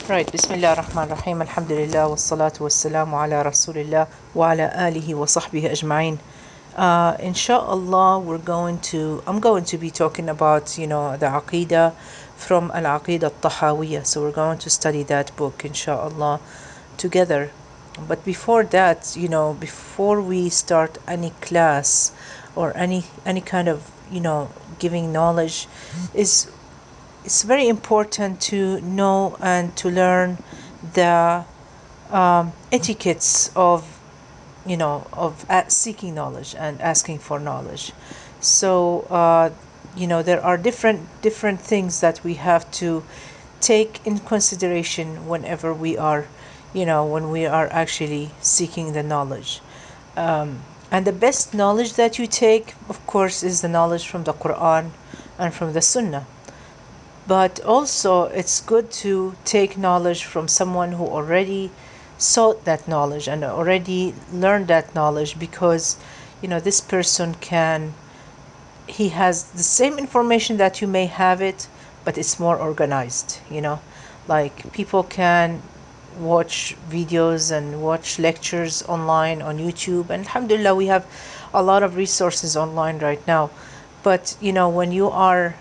Right, Bismillah ar-Rahman ar-Rahim, Alhamdulillah, wa salatu wa salamu ala Rasulillah, wa ala alihi wa sahbihi ajma'in. Inshallah, I'm going to be talking about, the Aqidah from Al-Aqidah al-Tahawiyah. So we're going to study that book, inshallah, together. But before that, before we start any class or any kind of, giving knowledge, is it's very important to know and to learn the etiquettes of seeking knowledge and asking for knowledge. So there are different things that we have to take in consideration whenever we are when we are actually seeking the knowledge. And the best knowledge that you take, of course, is the knowledge from the Quran and from the Sunnah. But also, it's good to take knowledge from someone who already sought that knowledge and already learned that knowledge, because this person he has the same information that you may have it, but it's more organized. Like, people can watch videos and watch lectures online on YouTube, and alhamdulillah, we have a lot of resources online right now. But when you are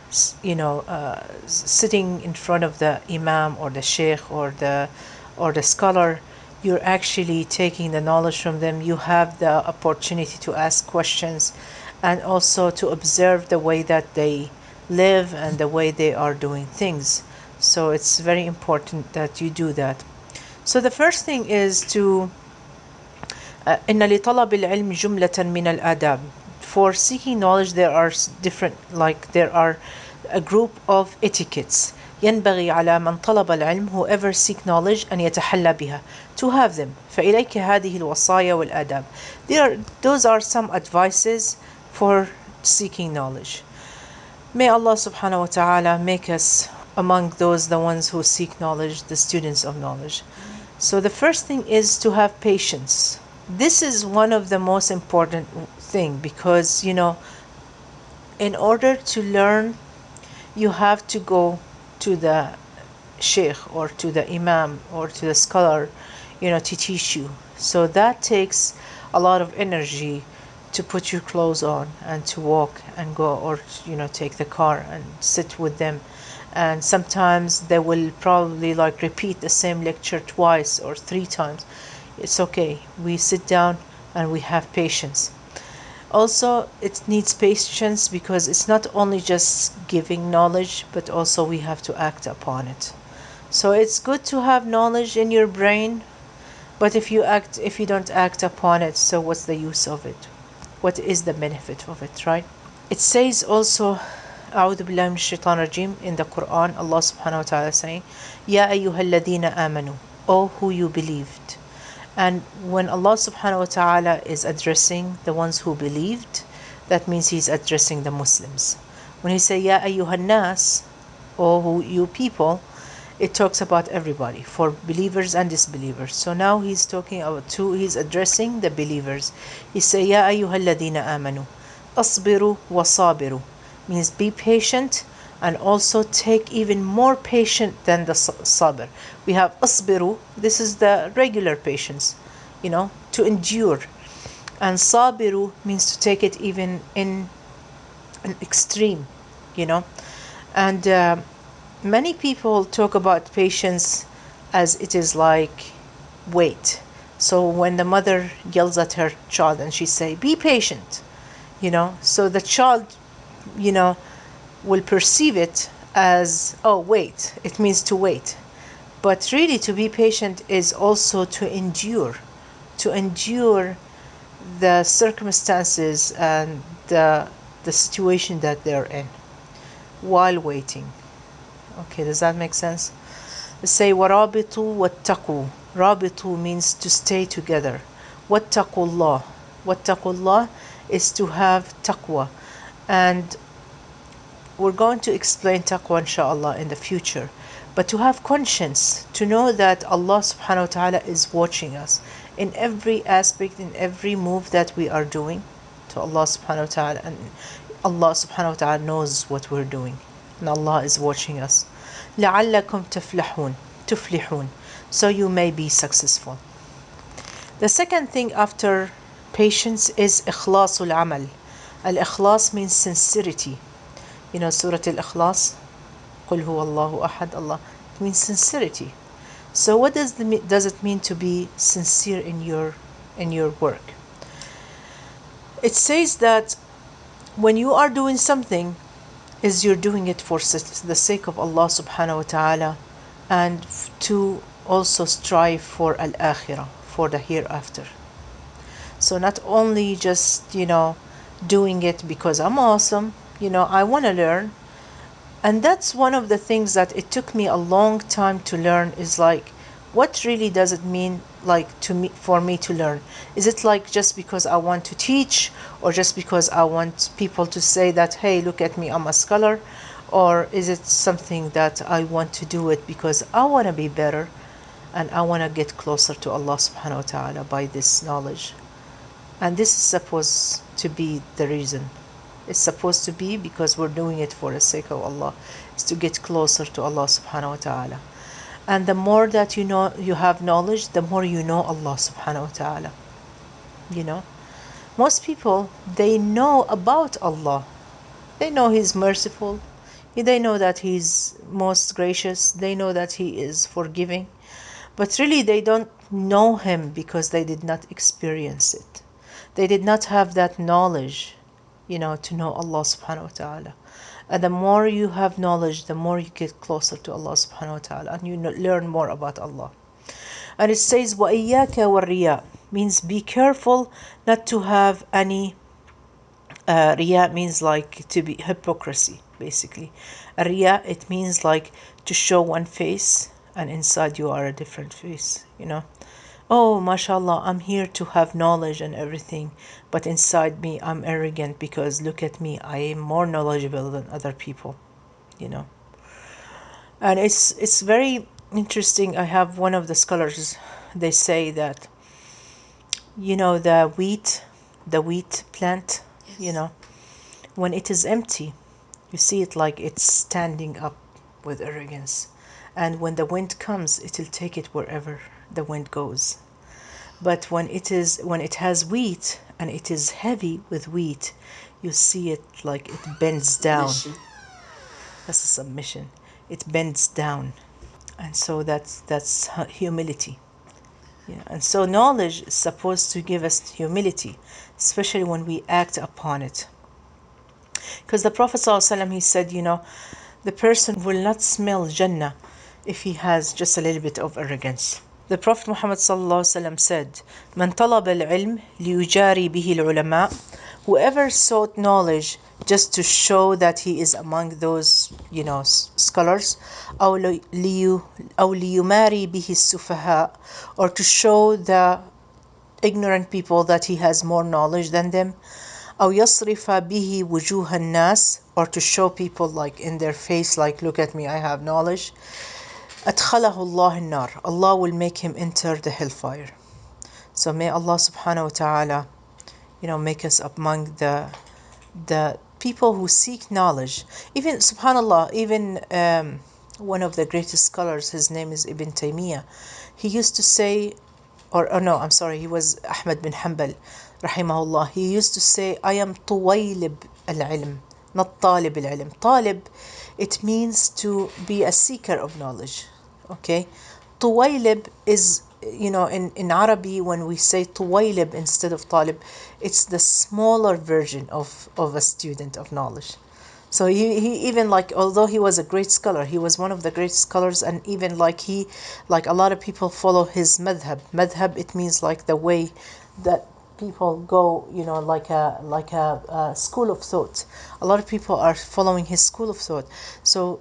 sitting in front of the imam or the sheikh or the scholar, you're actually taking the knowledge from them. You have the opportunity to ask questions and also to observe the way that they live and the way they are doing things. So it's very important that you do that. So the first thing is to إن لطلب العلم جملة من الآداب. For seeking knowledge, there are there are a group of etiquettes. ينبغي على من طلب العلم, whoever seek knowledge, أن يتحلى بها, to have them. فإليك هذه الوصايا والآداب. Those are some advices for seeking knowledge. May Allah subhanahu wa ta'ala make us among the ones who seek knowledge, the students of knowledge. So the first thing is to have patience. This is one of the most important thing, because in order to learn, you have to go to the sheikh or to the imam or to the scholar to teach you. So that takes a lot of energy to put your clothes on and to walk and go, or take the car and sit with them. And sometimes they will probably repeat the same lecture twice or three times. It's okay, we sit down and we have patience. Also, it needs patience because it's not only just giving knowledge, but also we have to act upon it. So it's good to have knowledge in your brain, but if you don't act upon it, so what's the use of it? What is the benefit of it, right? It says also, أعوذ بالله من الشيطان الرجيم, in the Quran, Allah subhanahu wa ta'ala saying, يا أيها الذين آمنوا, O who you believed. And when Allah subhanahu wa ta'ala is addressing the ones who believed, that means He's addressing the Muslims. When He say Ya ayyuhan nas, or who you people, it talks about everybody, for believers and disbelievers. So now He's talking about He's addressing the believers. He say Ya ayyuhal ladina amanu, asbiru wa sabiru, means be patient, and also take even more patient than the sabr. We have asbiru, this is the regular patience, to endure. And sabiru means to take it even in an extreme, And many people talk about patience as it is like wait. So when the mother yells at her child and she say, be patient, so the child, will perceive it as, oh, wait, it means to wait. But really, to be patient is also to endure the circumstances and the situation that they're in while waiting. Okay, does that make sense? Say, وَرَابِطُوا وَاتَّقُوا. Rabitu means to stay together. وَاتَّقُوا اللَّهِ is to have taqwa. And we're going to explain taqwa inshallah in the future. But to have conscience, to know that Allah subhanahu wa ta'ala is watching us in every aspect, in every move that we are doing to Allah subhanahu wa ta'ala. And Allah subhanahu wa ta'ala knows what we're doing. And Allah is watching us. لَعَلَّكُمْ تَفْلَحُونَ. تفلحون. So you may be successful. The second thing after patience is إخلاص العمل. Al-ikhlas means sincerity. You know Surah Al-Ikhlas, قل هو الله أحد الله. It means sincerity. So what does it mean to be sincere in your work? It says that when you are doing something, is you're doing it for the sake of Allah subhanahu wa ta'ala, and to also strive for al-akhirah, for the hereafter. So not only just, doing it because I'm awesome, I want to learn. And that's one of the things that it took me a long time to learn, is like, what really does it mean, like, for me to learn? Is it like just because I want to teach, or just because I want people to say that, hey, look at me, I'm a scholar? Or is it something that I want to do it because I want to be better, and I want to get closer to Allah subhanahu wa ta'ala by this knowledge? And this is supposed to be the reason. It's supposed to be because we're doing it for the sake of Allah. It's to get closer to Allah subhanahu wa ta'ala. And the more that you have knowledge, the more you know Allah subhanahu wa ta'ala. Most people, they know about Allah. They know He's merciful. They know that He's most gracious. They know that He is forgiving. But really they don't know Him because they did not experience it. They did not have that knowledge, to know Allah subhanahu wa ta'ala. And the more you have knowledge, the more you get closer to Allah subhanahu wa ta'ala, and you learn more about Allah. And it says, وَإِيَّاكَ وَالرِّيَاء, means be careful not to have any, riya means like to be hypocrisy, basically. Riya, it means like to show one face, and inside you are a different face, Oh, mashallah, I'm here to have knowledge and everything, but inside me I'm arrogant because look at me, I am more knowledgeable than other people, And it's very interesting. I have one of the scholars, they say that, the wheat plant, when it is empty, you see it like it's standing up with arrogance. And when the wind comes, it'll take it wherever the wind goes. But when it has wheat and it is heavy with wheat, you see it like it bends down. That's a submission. It bends down. And so that's humility. And so knowledge is supposed to give us humility, especially when we act upon it. Because the Prophet ﷺ, he said, the person will not smell Jannah if he has just a little bit of arrogance. The Prophet Muhammad ﷺ said, "Man talab al-ilm liyujari bihi al-ulama." Whoever sought knowledge just to show that he is among those, scholars, أو ليماري به السفهاء, or to show the ignorant people that he has more knowledge than them, أو يصرف به وجوه الناس, or to show people like in their face, like, look at me, I have knowledge, أدخله الله النار, Allah will make him enter the hellfire. So may Allah subhanahu wa ta'ala, make us among the people who seek knowledge. Even, subhanallah, even one of the greatest scholars, his name is Ibn Taymiyyah, he used to say, no, I'm sorry, he was Ahmad bin Hanbal, rahimahullah. He used to say, I am طويلب al-ilm, not طالب al-ilm. طالب, it means to be a seeker of knowledge. Okay, طويلب is, in Arabic, when we say طويلب instead of طالب, it's the smaller version of a student of knowledge. So he even, like, although he was a great scholar, he was one of the great scholars, and even like a lot of people follow his madhab. Madhab, it means like the way that people go, like a school of thought. A lot of people are following his school of thought. So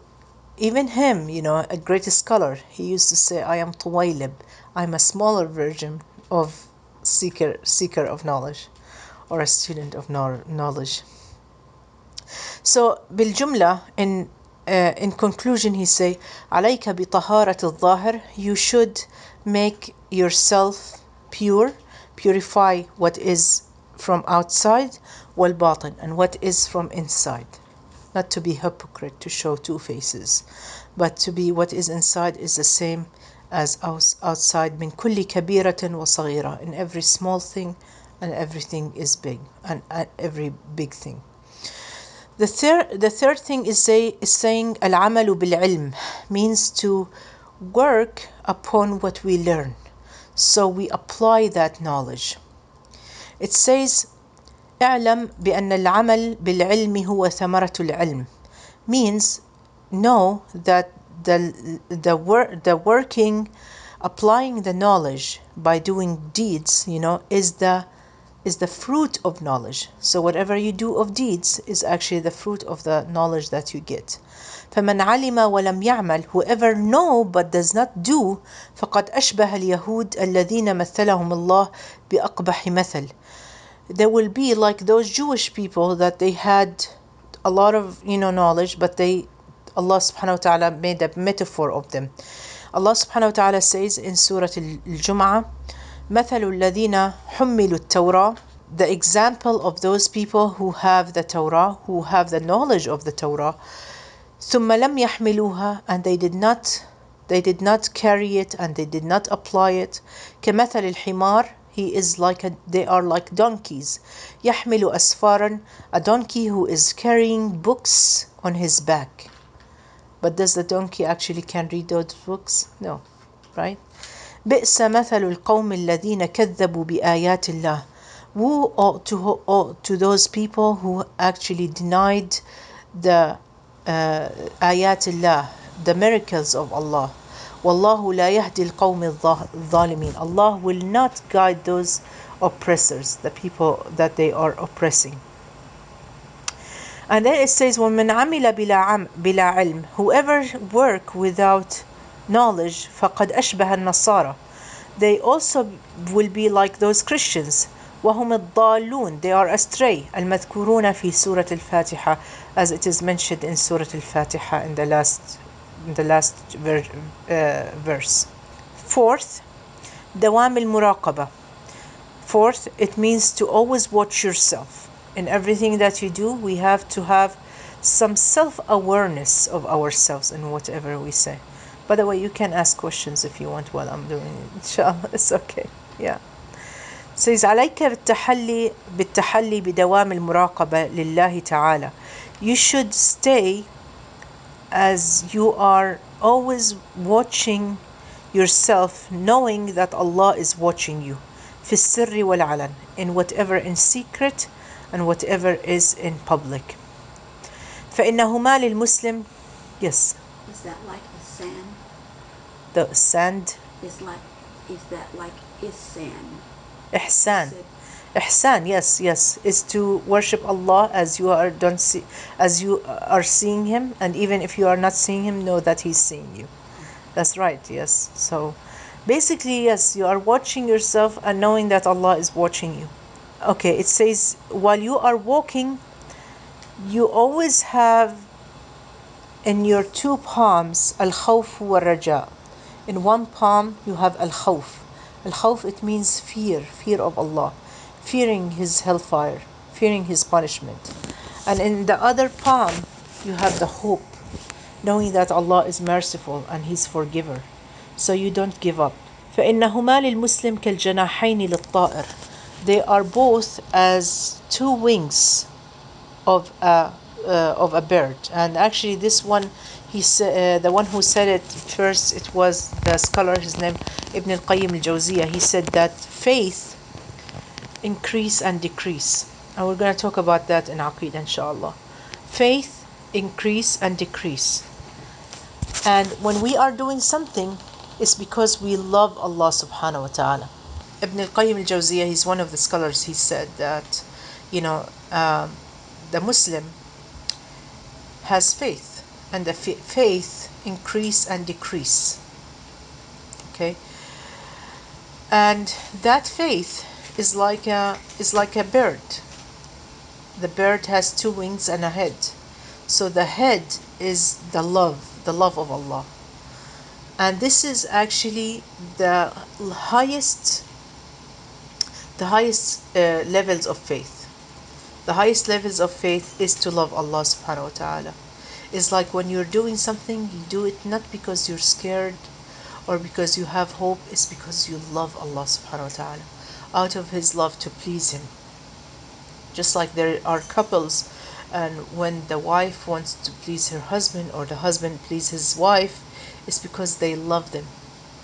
even him, a great scholar, he used to say, I am طويلب, I'm a smaller version of seeker of knowledge, or a student of knowledge. So بالجملة, in conclusion, he say, عليك بطهارة الظاهر, you should make yourself purify what is from outside, والباطن, and what is from inside. Not to be hypocrite, to show two faces, but to be what is inside is the same as outside. من كل كبيرة وصغيرة, in every small thing and everything is big, and every big thing. The third thing is saying العمل بالعلم, means to work upon what we learn, so we apply that knowledge. It says اعلم بأن العمل بالعلم هو ثمرة العلم, means know that the working, applying the knowledge by doing deeds, is the fruit of knowledge. So whatever you do of deeds is actually the fruit of the knowledge that you get. فمن علم ولم يعمل, whoever know but does not do, فقد أشبه اليهود الذين مثلهم الله بأقبح مثل. They will be like those Jewish people that they had a lot of knowledge, but Allah subhanahu wa ta'ala made a metaphor of them. Allah subhanahu wa ta'ala says in Surah Al-Jum'ah, مثل الذين حملوا التوراة, the example of those people who have the Torah, who have the knowledge of the Torah, ثم لم يحملوها, and they did not carry it and they did not apply it. كمثل الحمار, they are like donkeys. يحمل أسفارا, a donkey who is carrying books on his back. But does the donkey actually can read those books? No, right? بئس مثل القوم الذين كذبوا بآيات الله. Woe to those people who actually denied the آيات الله, the miracles of Allah. والله لا يهدي القوم الظالمين. Allah will not guide those oppressors, the people that they are oppressing. And then it says وَمَنْ عَمِلَ بِلَا عِلْم, whoever work without knowledge, فَقَدْ أَشْبَهَ النَّصَارَى, they also will be like those Christians. وَهُمُ الضَّالُّونَ, they are astray. الْمَذْكُورُونَ فِي سُورَةِ الْفَاتِحَةِ, as it is mentioned in Surah Al-Fatiha in the last verse. Fourth, دوام المراقبة. Fourth, it means to always watch yourself. In everything that you do, we have to have some self-awareness of ourselves in whatever we say. By the way, you can ask questions if you want while I'm doing it. Inshallah, it's okay. Yeah. It says عليك بالتحلي بدوام المراقبة لله تعالى. You should stay as you are always watching yourself, knowing that Allah is watching you. في السر والعلن, in whatever in secret and whatever is in public. فإنهما للمسلم. Yes. Is that like a sand? The sand. Is that like ihsan? Ihsan. Ihsan, yes, is to worship Allah as you are seeing Him, and even if you are not seeing Him, know that He's seeing you. That's right, yes. So basically, yes, you are watching yourself and knowing that Allah is watching you. Okay, it says while you are walking, you always have in your two palms al-khawf wa raja. In one palm you have al-khawf. Al-khawf, it means fear of Allah, fearing His hellfire, fearing His punishment. And in the other palm you have the hope, knowing that Allah is merciful and He's forgiver, so you don't give up. فإنهما للمسلم كالجناحين للطائر. They are both as two wings of a bird. And actually this one, the one who said it first, it was the scholar, his name Ibn al-Qayyim al-Jawziyah. He said that faith increase and decrease, and we're going to talk about that in Aqeedah inshallah. Faith increase and decrease, and when we are doing something, it's because we love Allah subhanahu wa ta'ala. Ibn al-Qayyim al-Jawziyah, he's one of the scholars, he said that the Muslim has faith, and the faith increase and decrease. Okay, and that faith is like a bird. The bird has two wings and a head. So the head is the love of Allah, and this is actually the highest levels of faith. The highest levels of faith is to love Allah subhanahu wa ta'ala. It's like when you're doing something, you do it not because you're scared or because you have hope, it's because you love Allah subhanahu wa ta'ala, out of His love to please Him. Just like there are couples, and when the wife wants to please her husband or the husband please his wife, it's because they love them,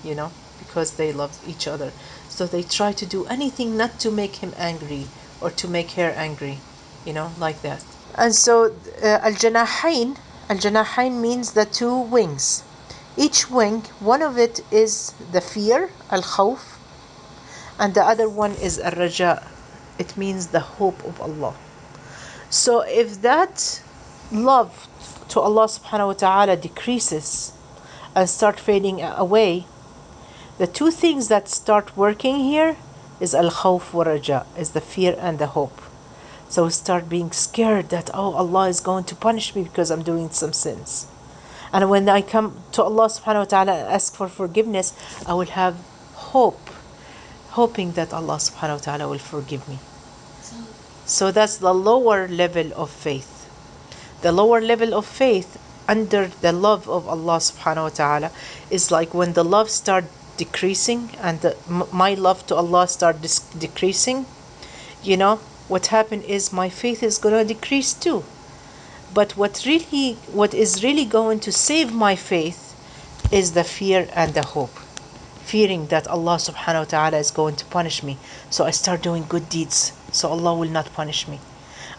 you know, because they love each other. So they try to do anything not to make him angry or to make her angry, you know, like that. And so al-janahain means the two wings. Each wing, one of it is the fear, al-khawf, and the other one is al-raja. It means the hope of Allah. So if that love to Allah subhanahu wa ta'ala decreases and start fading away, the two things that start working here is al-khawf wa raja, is the fear and the hope. So we start being scared that, oh, Allah is going to punish me because I'm doing some sins. And when I come to Allah subhanahu wa ta'ala and ask for forgiveness, I will have hope, hoping that Allah subhanahu wa ta'ala will forgive me. So that's the lower level of faith. The lower level of faith under the love of Allah subhanahu wa ta'ala is like when the love start decreasing and my love to Allah start decreasing, you know, what happened is my faith is going to decrease too. But what is really going to save my faith is the fear and the hope. Fearing that Allah subhanahu wa ta'ala is going to punish me. So I start doing good deeds, so Allah will not punish me.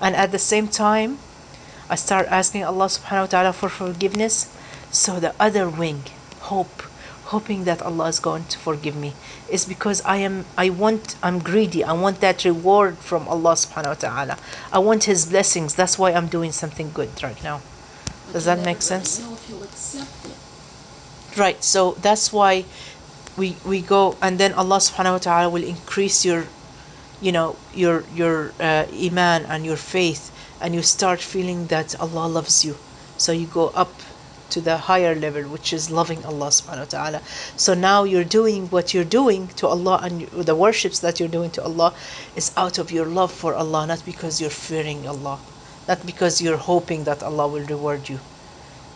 And at the same time, I start asking Allah subhanahu wa ta'ala for forgiveness. So the other wing, hoping that Allah is going to forgive me, is because I'm greedy. I want that reward from Allah subhanahu wa ta'ala. I want His blessings. That's why I'm doing something good right now. Does that make sense? Know if He'll accept it. Right. So that's why we go, and then Allah subhanahu wa ta'ala will increase your iman and your faith, and you start feeling that Allah loves you. So you go up to the higher level, which is loving Allah subhanahu wa ta'ala. So now you're doing what you're doing to Allah, and the worships that you're doing to Allah is out of your love for Allah, not because you're fearing Allah, not because you're hoping that Allah will reward you.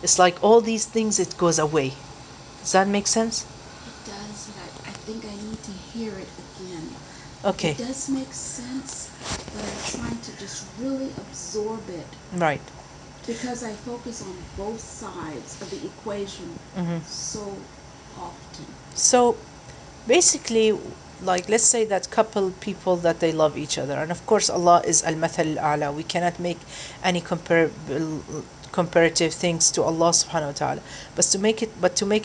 It's like all these things, it goes away. Does that make sense? It does, but I think I need to hear it again. Okay. It does make sense, but I'm trying to just really absorb it. Right. Because I focus on both sides of the equation so often. So basically, like, let's say that couple people that they love each other, and of course Allah is al-mathal al-a'la. We cannot make any comparative things to Allah subhanahu wa ta'ala, but to make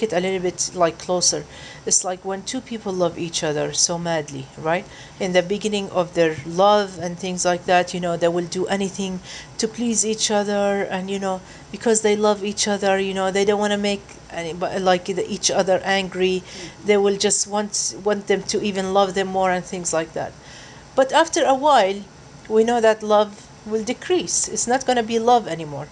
it a little bit like closer, it's like when two people love each other so madly, right? In the beginning of their love and things like that, you know, they will do anything to please each other, and you know, because they love each other, you know, they don't want to make each other angry. They will just want them to even love them more and things like that. But after a while, we know that love will decrease. It's not going to be love anymore.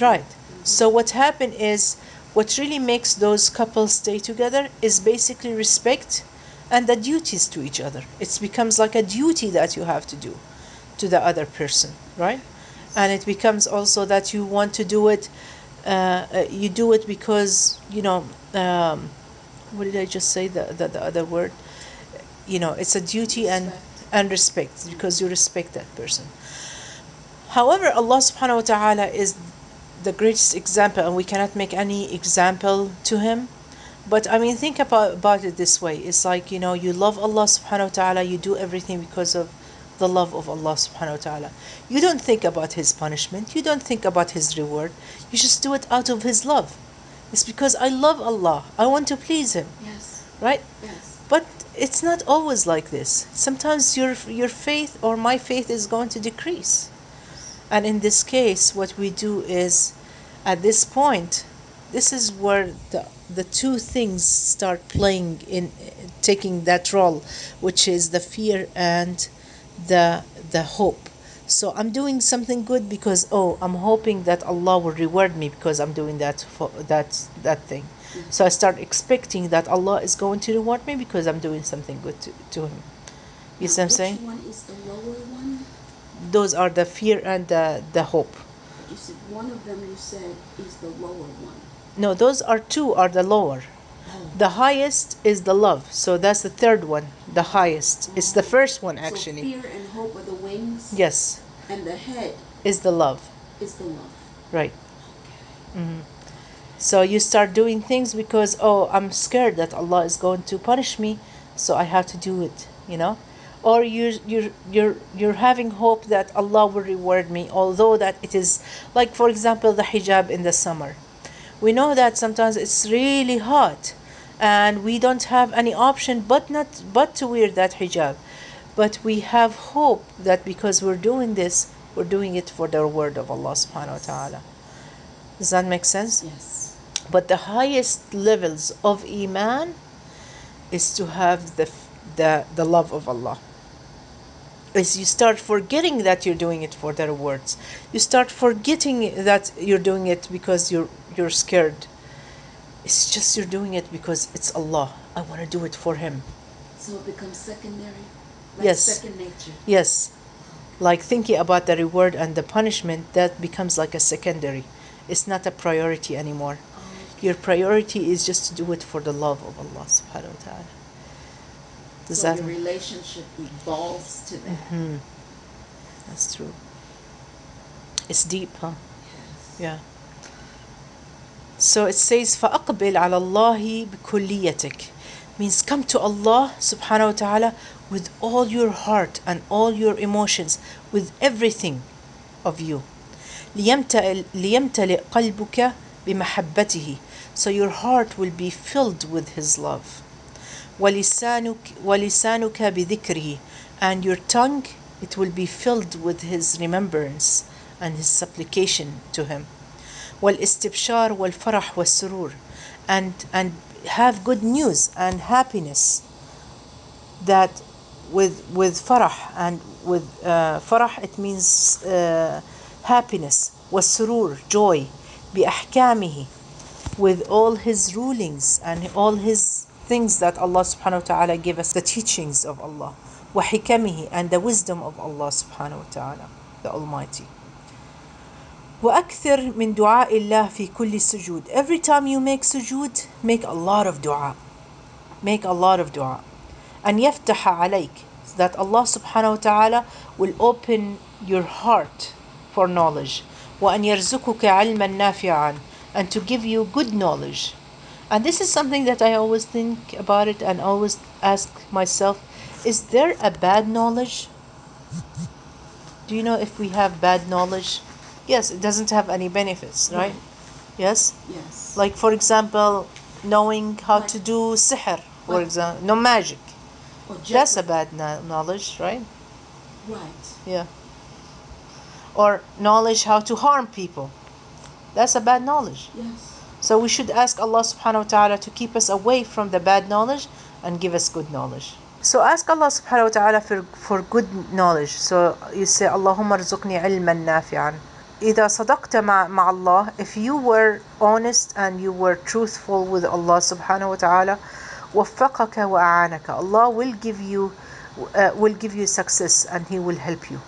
Right. So what happened is, what really makes those couples stay together is basically respect and the duties to each other. It becomes like a duty that you have to do to the other person, right? And it becomes also that you want to do it. You do it because, you know, what did I just say? The other word. You know, it's a duty and respect, because you respect that person. However, Allah subhanahu wa ta'ala is the greatest example, and we cannot make any example to Him. But I mean, think about it this way. It's like, you know, you love Allah subhanahu wa ta'ala, you do everything because of the love of Allah subhanahu wa ta'ala. You don't think about His punishment, you don't think about His reward, you just do it out of His love. It's because I love Allah, I want to please Him. Yes. Right? Yes. But it's not always like this. Sometimes your faith or my faith is going to decrease. And in this case, what we do is, at this point, this is where the two things start playing in, taking that role, which is the fear and the hope. So I'm doing something good because, oh, I'm hoping that Allah will reward me because I'm doing that thing. So I start expecting that Allah is going to reward me because I'm doing something good to Him. You see what I'm saying? Which one is the lower one? Those are the fear and the hope. you said one of them you said is the lower one. No, those are two are the lower. The highest is the love. So that's the third one. The highest. It's the first one actually. So fear and hope are the wings. Yes. And the head Is the love. is the love. Right. So you start doing things because, oh, I'm scared that Allah is going to punish me, so I have to do it, you know? Or you're having hope that Allah will reward me, although that it is like, for example, the hijab in the summer. We know that sometimes it's really hot and we don't have any option but to wear that hijab. But we have hope that because we're doing this, we're doing it for the reward of Allah subhanahu wa ta'ala. Does that make sense? Yes. But the highest levels of iman is to have the love of Allah. Is you start forgetting that you're doing it for the rewards. You start forgetting that you're doing it because you're scared. It's just you're doing it because it's Allah. I want to do it for Him. So it becomes secondary? Like Yes. second nature? Yes. Like thinking about the reward and the punishment, that becomes like a secondary. It's not a priority anymore. Your priority is just to do it for the love of Allah subhanahu wa ta'ala. So your relationship evolves to that. That's true. It's deep, huh? Yes. Yeah. So it says فَأَقْبِلْ عَلَى اللَّهِ بِكُلِّيَتِكَ, means come to Allah subhanahu wa ta'ala with all your heart and all your emotions, with everything of you. لِيَمْتَلِئْ قَلْبُكَ بِمَحَبَّتِهِ, so your heart will be filled with His love. وَلِسَانُكَ بِذِكْرِهِ, and your tongue, it will be filled with His remembrance and His supplication to Him. وَالْإِسْتِبْشَارُ وَالْفَرَحُ وَالسُّرُورُ, and have good news and happiness, that with farah, and with farah it means happiness, والسرور, joy, بأحكامه, with all His rulings and all His things that Allah subhanahu wa ta'ala gave us, the teachings of Allah, وحكمه, and the wisdom of Allah subhanahu wa ta'ala, the Almighty. وأكثر من دعاء الله في كل سجود, every time you make sujood, make a lot of dua, make a lot of dua. أن يفتح عليك, that Allah subhanahu wa ta'ala will open your heart for knowledge. وأن يرزقك علما نافعا, and to give you good knowledge. And this is something that I always think about it and always ask myself, is there a bad knowledge? Do you know if we have bad knowledge? Yes, it doesn't have any benefits, right? Yes? Yes. Like, for example, knowing how to do sihr, for example, no magic. That's a bad knowledge, right? Right. Yeah. Or knowledge how to harm people. That's a bad knowledge. Yes. So we should ask Allah subhanahu wa ta'ala to keep us away from the bad knowledge and give us good knowledge. So ask Allah subhanahu wa ta'ala for good knowledge. So you say, Allahumma rzuqni ilman nafi'an. إذا صدقت مع Allah, if you were honest and you were truthful with Allah subhanahu wa ta'ala, وفقك وأعانك, Allah will give you success and He will help you.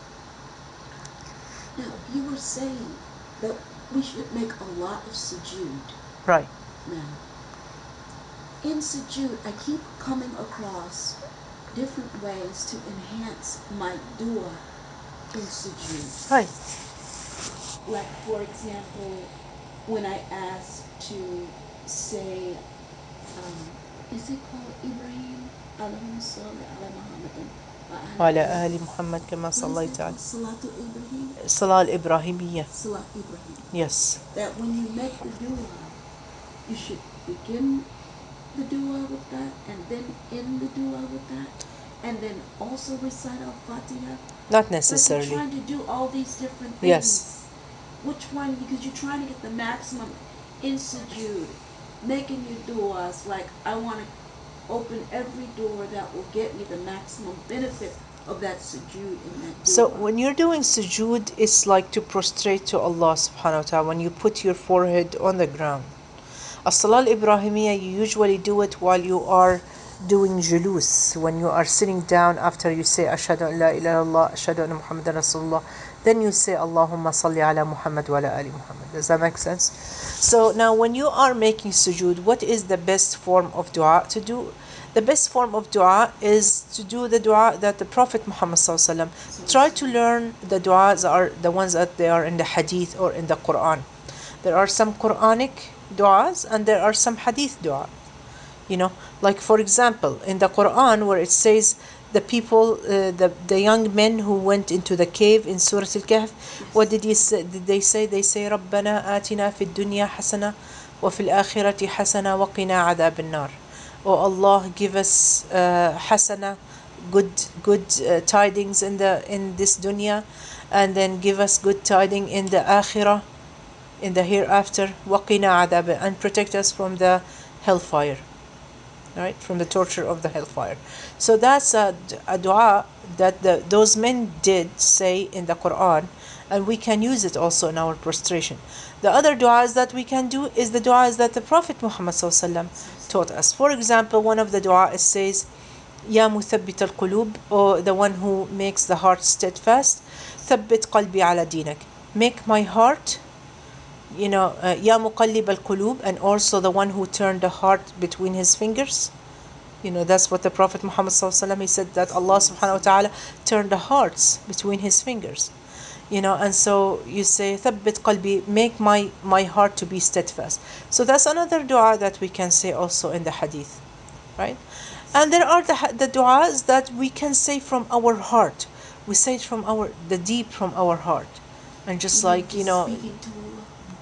Now, you were saying that we should make a lot of sujood. Right. Now, in sujood, I keep coming across different ways to enhance my dua in sujood. Right. Like, for example, when I ask to say, is it called Ibrahim? Allahumma salli ala Muhammadin وعلى آل محمد كما صليت على Salatu Ibrahim? الصلاة الإبراهيمية. Salat Ibrahim. Yes. That when you make the dua, you should begin the dua with that, and then end the dua with that, and then also recite Al-Fatiha. Not necessarily. But you're trying to do all these different things. Yes. Which one? Because you're trying to get the maximum in sujood, making your duas like, I want to open every door that will get me the maximum benefit of that sujood in that dua. So when you're doing sujood, it's like to prostrate to Allah subhanahu wa ta'ala when you put your forehead on the ground. As-Salah al-Ibrahimiyya, you usually do it while you are doing julus, when you are sitting down after you say ashhadu an la ilaha illallah, ashhadu anna muhammadan rasulullah, then you say Allahumma salli ala Muhammad wa ala ali Muhammad. Does that make sense? So now when you are making sujood, what is the best form of dua to do? The best form of dua is to do the dua that the Prophet Muhammad sallallahu alaihi wasallam. Try to learn the duas are the ones that they are in the hadith or in the Quran. There are some Quranic duas and there are some hadith dua. You know, like for example, in the Quran where it says the people, the young men who went into the cave in Surah Al-Kahf, what did they say? They say, رَبَّنَا آتِنَا فِي الدُّنْيَا حَسَنَةً وَفِي الْآخِرَةِ حَسَنَةً وَقِنَا عَذَابَ النَّارِ. Oh Allah, give us hasana, good tidings in this dunya, and then give us good tidings in the akhirah, in the hereafter. وَقِنَا عَذَابَ, and protect us from the hellfire. Right, from the torture of the hellfire. So that's a dua that those men did say in the Quran, and we can use it also in our prostration. The other duas that we can do is the duas that the Prophet Muhammad ﷺ taught us. For example, one of the duas says, Ya muthabbit al-qulub, or the one who makes the heart steadfast, thabbit qalbi ala dinak, make my heart, Ya muqallib al-qulub, and also the one who turned the heart between his fingers. That's what the Prophet Muhammad ﷺ, he said that Allah subhanahu wa ta'ala turned the hearts between his fingers. And so you say, thabbit qalbi, make my heart to be steadfast. So that's another dua that we can say also in the hadith, right? And there are the duas that we can say from our heart. We say it from the deep from our heart. And just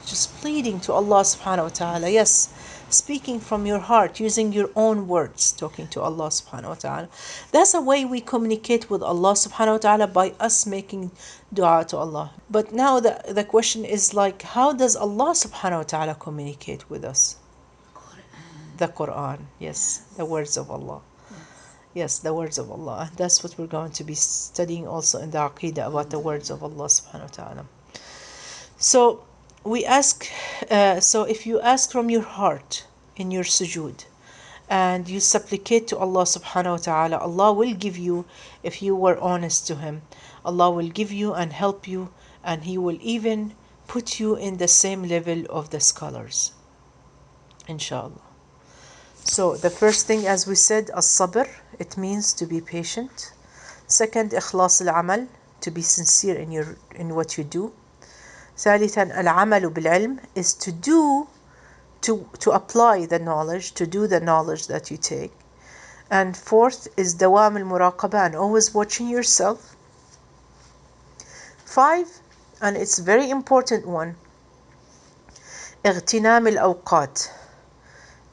just pleading to Allah subhanahu wa ta'ala. Yes, speaking from your heart, using your own words, talking to Allah subhanahu wa ta'ala. That's a way we communicate with Allah subhanahu wa ta'ala, by us making dua to Allah. But now the question is like, how does Allah subhanahu wa ta'ala communicate with us? The Quran, yes, the words of Allah. Yes, the words of Allah. That's what we're going to be studying also in the Aqidah, about the words of Allah subhanahu wa ta'ala. So we ask, so if you ask from your heart in your sujood, and you supplicate to Allah subhanahu wa ta'ala, Allah will give you, if you were honest to Him, Allah will give you and help you, and He will even put you in the same level of the scholars, inshallah. So the first thing, as we said, as-sabr, it means to be patient. Second, ikhlas al-amal, to be sincere in what you do. ثالثا العمل بالعلم, is to apply the knowledge, to do the knowledge that you take. And fourth is دوام المراقبة, and always watching yourself. 5, and it's a very important one, اغتنام الأوقات,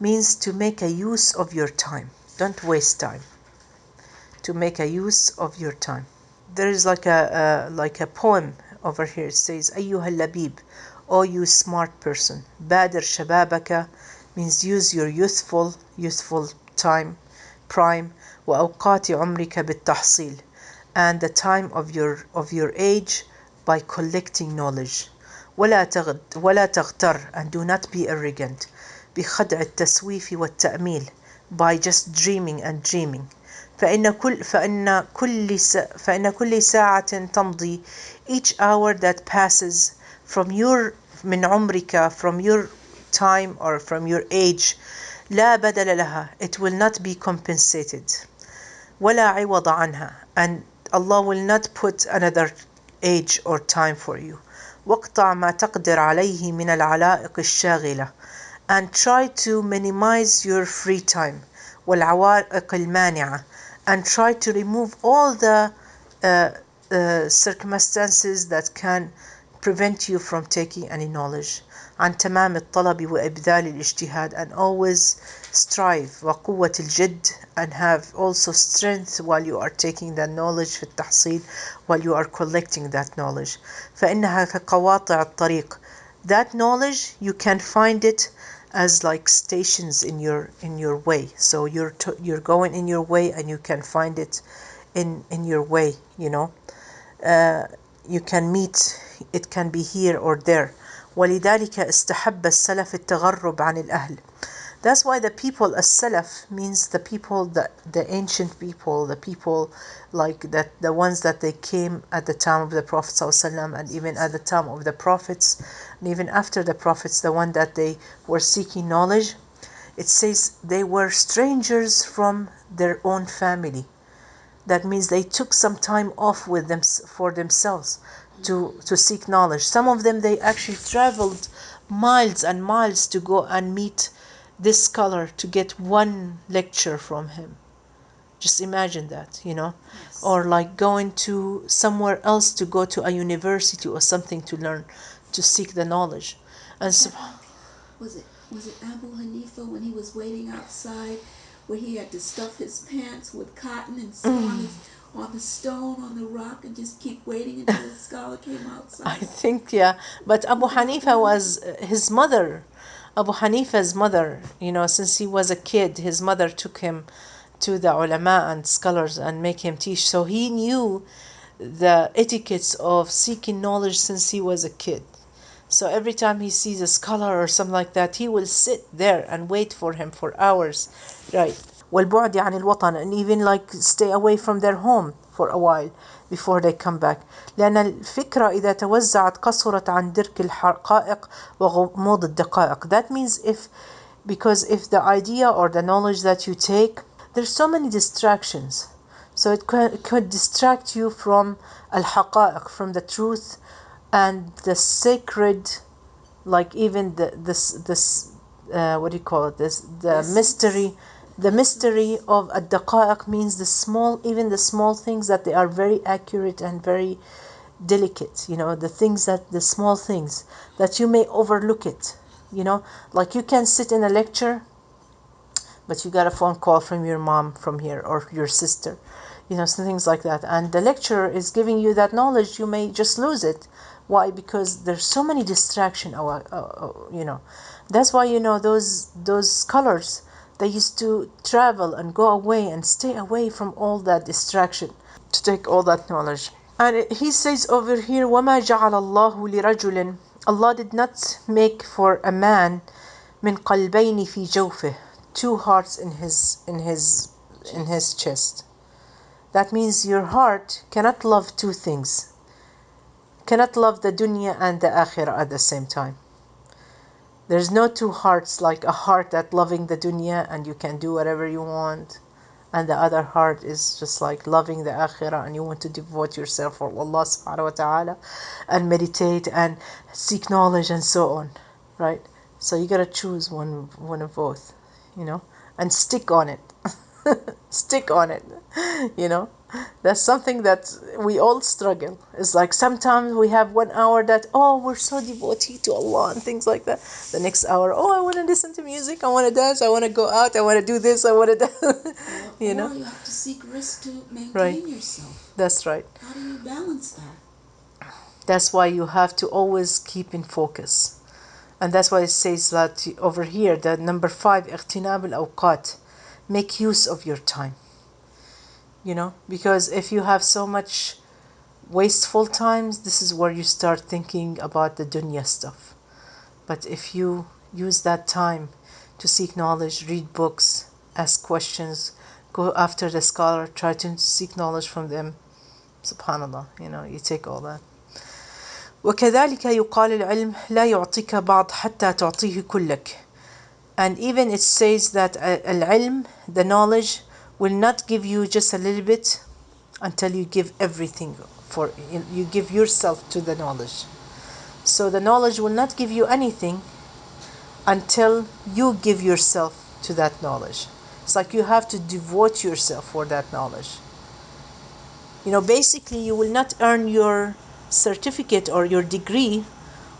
means to make a use of your time. Don't waste time. To make a use of your time. There is like a poem over here. It says, أيها اللبيب, O you smart person, بادر شبابك, means use your youthful time, prime, وأوقات عمرك بالتحصيل, and the time of your age by collecting knowledge. ولا تغتر, and do not be arrogant, بخدع التسويف والتأميل, by just dreaming and dreaming. فإن كل ساعة تمضي, each hour that passes from your من عمرك, from your time or from your age, لا بدل لها, it will not be compensated. ولا عوض عنها, and Allah will not put another age or time for you. واقطع ما تقدر عليه من العلائق الشاغلة, and try to minimize your free time. والعوائق المانعة, and try to remove all the circumstances that can prevent you from taking any knowledge. عن تمام الطلب وإبذال الاجتهاد, and always strive. وقوة الجد, and have also strength while you are taking that knowledge في التحصيل, while you are collecting that knowledge. فإنها كقواطع الطريق, that knowledge you can find it as like stations in your way. So you're going in your way, and you can find it in your way. You can meet, it can be here or there. ولذلك استحب السلف التغرب عن الأهل, That's why the people, as-salaf, means the people, the ancient people, the people like that, the ones that they came at the time of the Prophet ﷺ, and even at the time of the prophets, and even after the prophets, the one that they were seeking knowledge. It says they were strangers from their own family. That means they took some time off with them for themselves to seek knowledge. Some of them, they actually traveled miles and miles to go and meet this scholar to get one lecture from him. Just imagine that, you know. Yes. Or like going to somewhere else to go to a university or something to learn, to seek the knowledge. And so, Was it Abu Hanifa when he was waiting outside, where he had to stuff his pants with cotton and sit on the stone on the rock and just keep waiting until the scholar came I outside? think, yeah. But Abu Hanifa was his mother. Abu Hanifa's mother, you know, since he was a kid, his mother took him to the ulama and scholars and make him teach. So he knew the etiquettes of seeking knowledge since he was a kid. So every time he sees a scholar or something like that, he will sit there and wait for him for hours. Right. والبعد عن الوطن, and even like stay away from their home for a while before they come back. لأن الفكرة إذا توزعت قصرت عن درك الحقائق وغموض الدقائق. That means because if the idea or the knowledge that you take, there's so many distractions. So it could distract you from al-haqa'iq, from the truth and the sacred, like even this what do you call it, this the Essence. mystery, the mystery of ad-daqa'iq, means the small, even the small things that they are very accurate and very delicate, you know, the things that, the small things that you may overlook it, you know, like you can sit in a lecture but you got a phone call from your mom from here or your sister, you know, some things like that, and the lecturer is giving you that knowledge, you may just lose it. Why? Because there's so many distraction, you know. That's why, you know, those scholars, they used to travel and go away and stay away from all that distraction to take all that knowledge. And he says over here, وَمَا جَعَلَ اللَّهُ لِرَجُلٍ, Allah did not make for a man من قلبين في جوفه, two hearts in his chest. That means your heart cannot love two things, cannot love the dunya and the akhirah at the same time. There's no two hearts, like a heart that loving the dunya and you can do whatever you want, and the other heart is just like loving the akhirah and you want to devote yourself for Allah subhanahu wa ta'ala and meditate and seek knowledge and so on, right? So you gotta choose one of both, you know, and stick on it. Stick on it, you know. That's something that we all struggle. It's like sometimes we have 1 hour that, oh, we're so devoted to Allah and things like that. The next hour, oh, I want to listen to music, I want to dance, I want to go out, I want to do this, I want to do, you know. Or you have to seek rest to maintain Right. yourself. That's right. How do you balance that? That's why you have to always keep in focus. And that's why it says that over here, the number 5, اغتنام الأوقات, make use of your time. You know, because if you have so much wasteful times, this is where you start thinking about the dunya stuff. But if you use that time to seek knowledge, read books, ask questions, go after the scholar, try to seek knowledge from them, subhanallah, you know, you take all that. وكذلك يقال العلم لا يعطيك بعض حتى تعطيه كلك. And even it says that al-ilm, the knowledge, will not give you just a little bit until you give everything, for you give yourself to the knowledge. So the knowledge will not give you anything until you give yourself to that knowledge. It's like you have to devote yourself for that knowledge. You know, basically you will not earn your certificate or your degree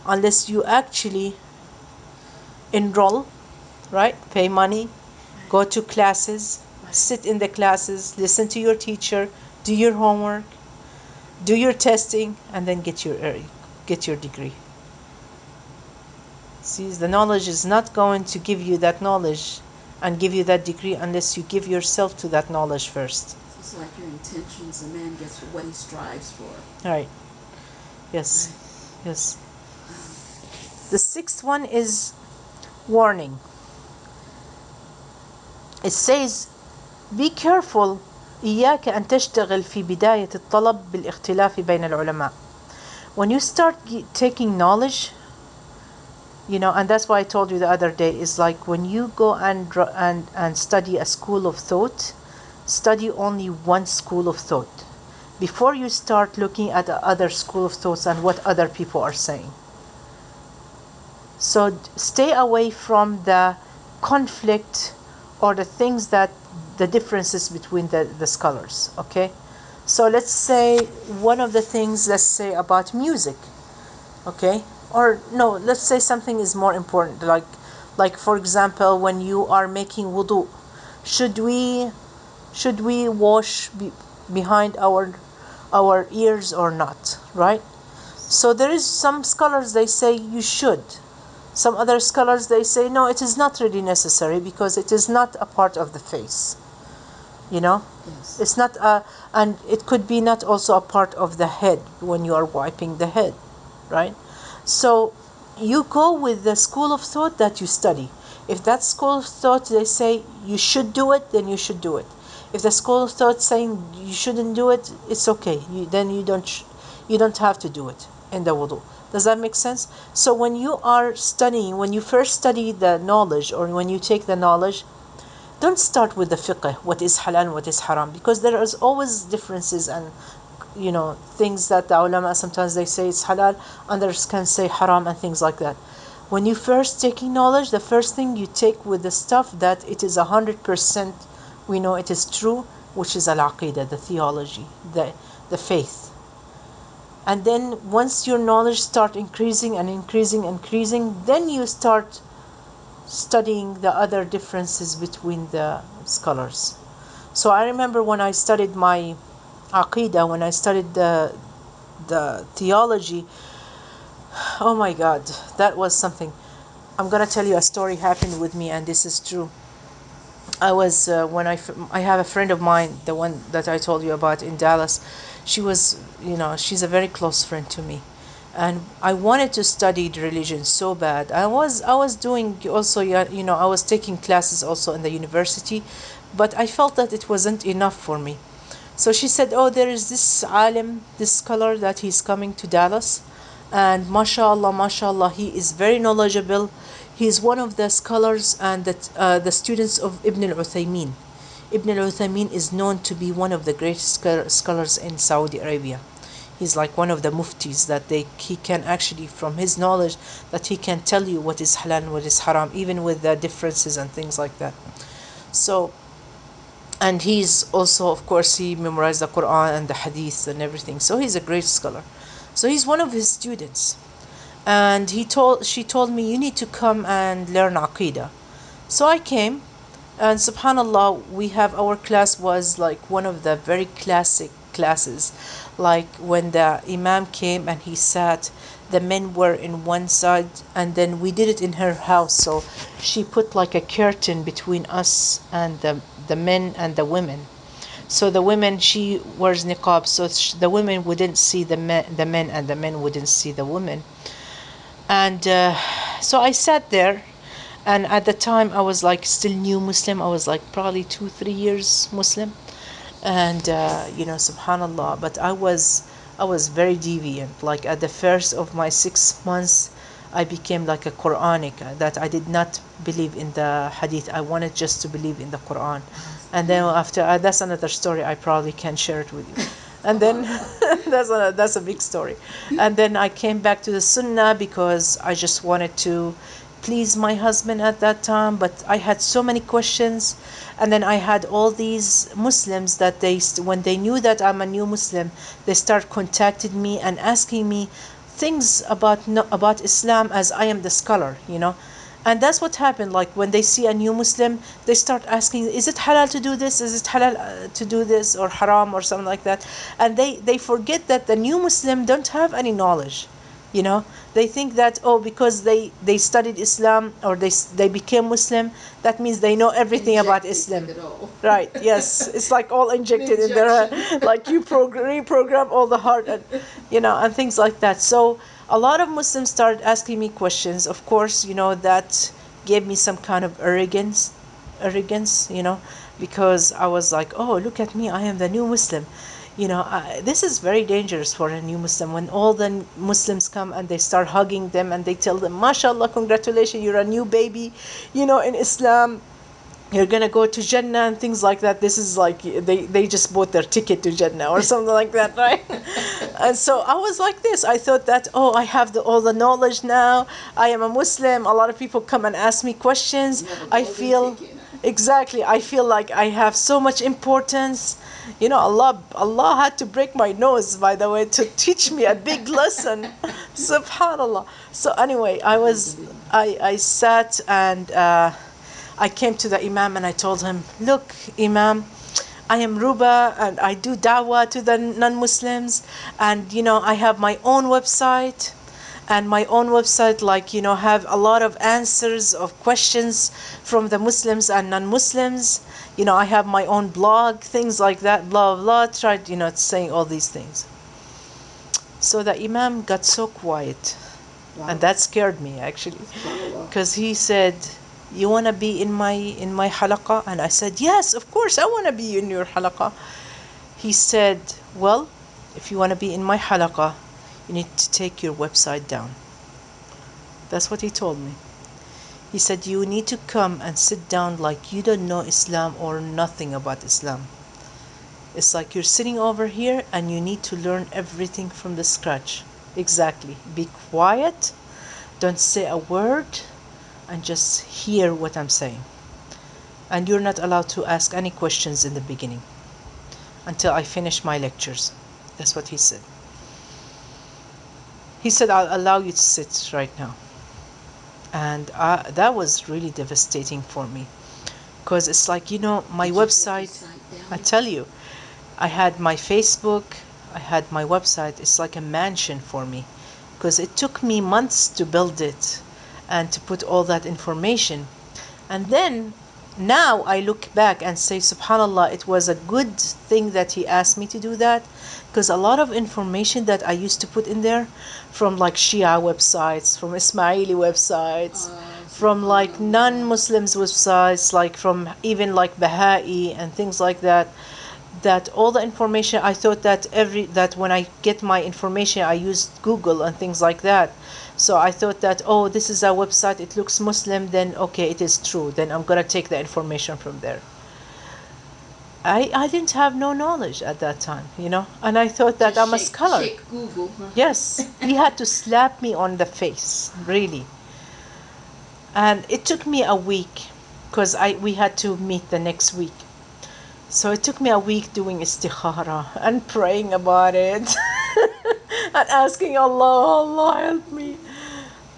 unless you actually enroll, right? Pay money, go to classes, sit in the classes, listen to your teacher, do your homework, do your testing, and then get your degree. See, the knowledge is not going to give you that knowledge and give you that degree unless you give yourself to that knowledge first. It's like your intentions, a man gets what he strives for. Right. Yes. Right. Yes. The 6th one is warning. It says, be careful. إياك أن تشتغل في بداية الطلب بالاختلاف بين العلماء. When you start taking knowledge, and that's why I told you the other day, is like when you go and study a school of thought, study only one school of thought before you start looking at the other school of thoughts and what other people are saying. So stay away from the conflict or the things that the differences between the scholars. Okay, so let's say one of the things, let's say about music. Okay, or no, let's say something is more important, like for example, when you are making wudu, should we wash behind our ears or not, right? So there is some scholars, they say you should. Some other scholars, they say no, it is not really necessary because it is not a part of the face. Yes. It's not and it could be not also a part of the head when you are wiping the head, right? So you go with the school of thought that you study. If that school of thought, they say you should do it, then you should do it. If the school of thought saying you shouldn't do it, it's okay. Then you don't have to do it in the wudu. Does that make sense? So when you are studying, when you first study the knowledge, or when you take the knowledge, don't start with the fiqh, what is halal, what is haram, because there is always differences and things that the ulama, sometimes they say it's halal, others can say haram and things like that. When you first taking knowledge, the first thing you take with the stuff that it is 100%, we know it is true, which is al-aqidah, the theology, the faith. And then once your knowledge start increasing and increasing, then you start studying the other differences between the scholars. So I remember when I studied my aqidah, when I studied the theology, oh my God, that was something. I'm gonna tell you a story happened with me, and this is true. I was I have a friend of mine, the one that I told you about in Dallas. She was, she's a very close friend to me, and I wanted to study the religion so bad. I was doing also, I was taking classes also in the university, but I felt that it wasn't enough for me. So she said, "Oh, there is this alim, this scholar that he's coming to Dallas, and mashallah, mashallah, he is very knowledgeable. He's one of the scholars and the students of Ibn al-Uthaymin. Ibn al-Uthaymin is known to be one of the greatest scholars in Saudi Arabia. He's like one of the muftis that he can actually, from his knowledge, that he can tell you what is halal and what is haram, even with the differences and things like that. So, and he's also, of course, he memorized the Quran and the hadith and everything. So he's a great scholar. So he's one of his students. And she told me, you need to come and learn Aqidah. So I came, and subhanallah, we have, our class was like one of the very classic classes. Like when the Imam came and he sat, the men were in one side, and then we did it in her house. So she put like a curtain between us and the men and the women. So the women, she wears niqab, so the women wouldn't see the men, and the men wouldn't see the women. And so I sat there, and at the time I was like still new Muslim. I was like probably 2-3 years Muslim, and subhanallah. But I was very deviant. Like at the first of my 6 months, I became like a Quranic, that I did not believe in the hadith. I wanted just to believe in the Quran. And then after that's another story. I probably can share it with you. And then that's a big story. And then I came back to the Sunnah because I just wanted to please my husband at that time. But I had so many questions, and then I had all these Muslims that when they knew that I'm a new Muslim, they start contacting me and asking me things about Islam, as I am the scholar. And that's what happened. Like when they see a new Muslim, they start asking, is it halal to do this? Is it halal to do this, or haram, or something like that? And they forget that the new Muslim don't have any knowledge. They think that, oh, because they studied Islam, or they became Muslim, that means they know everything about Islam. Right, yes. It's like all injected in their head. Like you reprogram all the heart, and things like that. So a lot of Muslims started asking me questions. Of course, that gave me some kind of arrogance. arrogance, because I was like, oh, look at me, I am the new Muslim. This is very dangerous for a new Muslim when all the Muslims come and they start hugging them and they tell them, mashallah, congratulations, you're a new baby, in Islam. You're gonna go to Jannah and things like that. This is like they just bought their ticket to Jannah or something like that, right? And so I was like this. I thought that, oh, I have all the knowledge now. I am a Muslim. A lot of people come and ask me questions. I feel exactly. I feel like I have so much importance. Allah had to break my nose, by the way, to teach me a big lesson. Subhanallah. So anyway, I sat and. I came to the Imam and I told him, look, Imam, I am Ruba and I do da'wah to the non-Muslims, and I have my own website, and my own website have a lot of answers of questions from the Muslims and non-Muslims. I have my own blog, things like that, blah blah, tried saying all these things. So the Imam got so quiet. Wow. And that scared me actually, because he said, you want to be in my halaqah? And I said, yes, of course I want to be in your halaqah. He said, well, if you want to be in my halaqah, you need to take your website down. That's what he told me. He said, you need to come and sit down like you don't know Islam or nothing about Islam. It's like you're sitting over here and you need to learn everything from the scratch. Exactly. Be quiet, don't say a word, and just hear what I'm saying. And you're not allowed to ask any questions in the beginning until I finish my lectures. That's what he said. He said, I'll allow you to sit right now. And that was really devastating for me, because it's like, my website, I tell you, I had my Facebook, I had my website. It's like a mansion for me, because it took me months to build it and to put all that information. And then now I look back and say, subhanallah, it was a good thing that he asked me to do that, because a lot of information that I used to put in there from like Shia websites, from Ismaili websites, from like non-Muslims websites, like from even like Baha'i and things like that, that all the information, I thought that that when I get my information, I used Google and things like that. So I thought that, oh, this is a website, it looks Muslim, then okay, it is true, then I'm gonna take the information from there. I didn't have no knowledge at that time, and I thought that I'm a scholar. Shake Google. Yes, he had to slap me on the face, really. And it took me a week, because we had to meet the next week. So it took me a week doing istikhara and praying about it and asking Allah help me.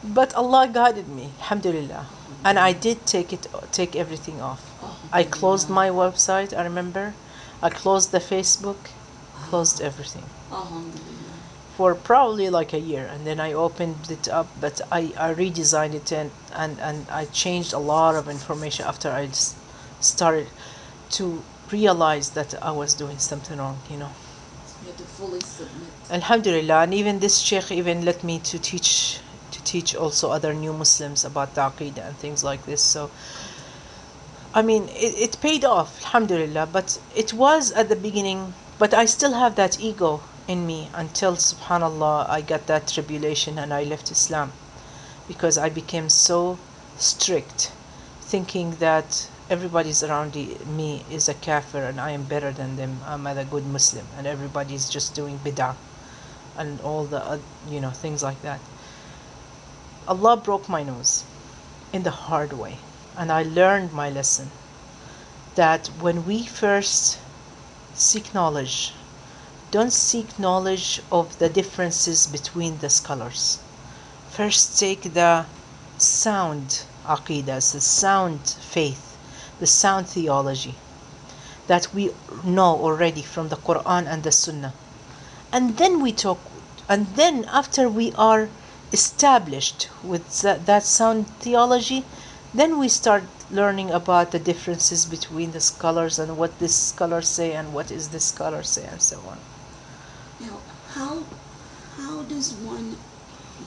But Allah guided me, alhamdulillah. And I did take everything off. I closed my website, I remember. I closed the Facebook, closed everything. For probably like a year, and then I opened it up, but I redesigned it and I changed a lot of information after I started to realize that I was doing something wrong, You had to fully submit. Alhamdulillah, and even this sheikh even let me to teach also other new Muslims about the Aqidah and things like this. So, I mean, it paid off, alhamdulillah, but it was at the beginning, but I still have that ego in me until, subhanallah, I got that tribulation and I left Islam, because I became so strict, thinking that everybody's around me is a kafir and I am better than them. I'm a good Muslim and everybody's just doing bid'ah and all the things like that. Allah broke my nose in the hard way, and I learned my lesson that when we first seek knowledge, don't seek knowledge of the differences between the scholars. First take the sound aqidah, the sound faith, the sound theology that we know already from the Quran and the Sunnah. And then we talk, and then after we are established with that sound theology, then we start learning about the differences between the scholars and what this scholar say and what is this scholar say and so on. Now, how does one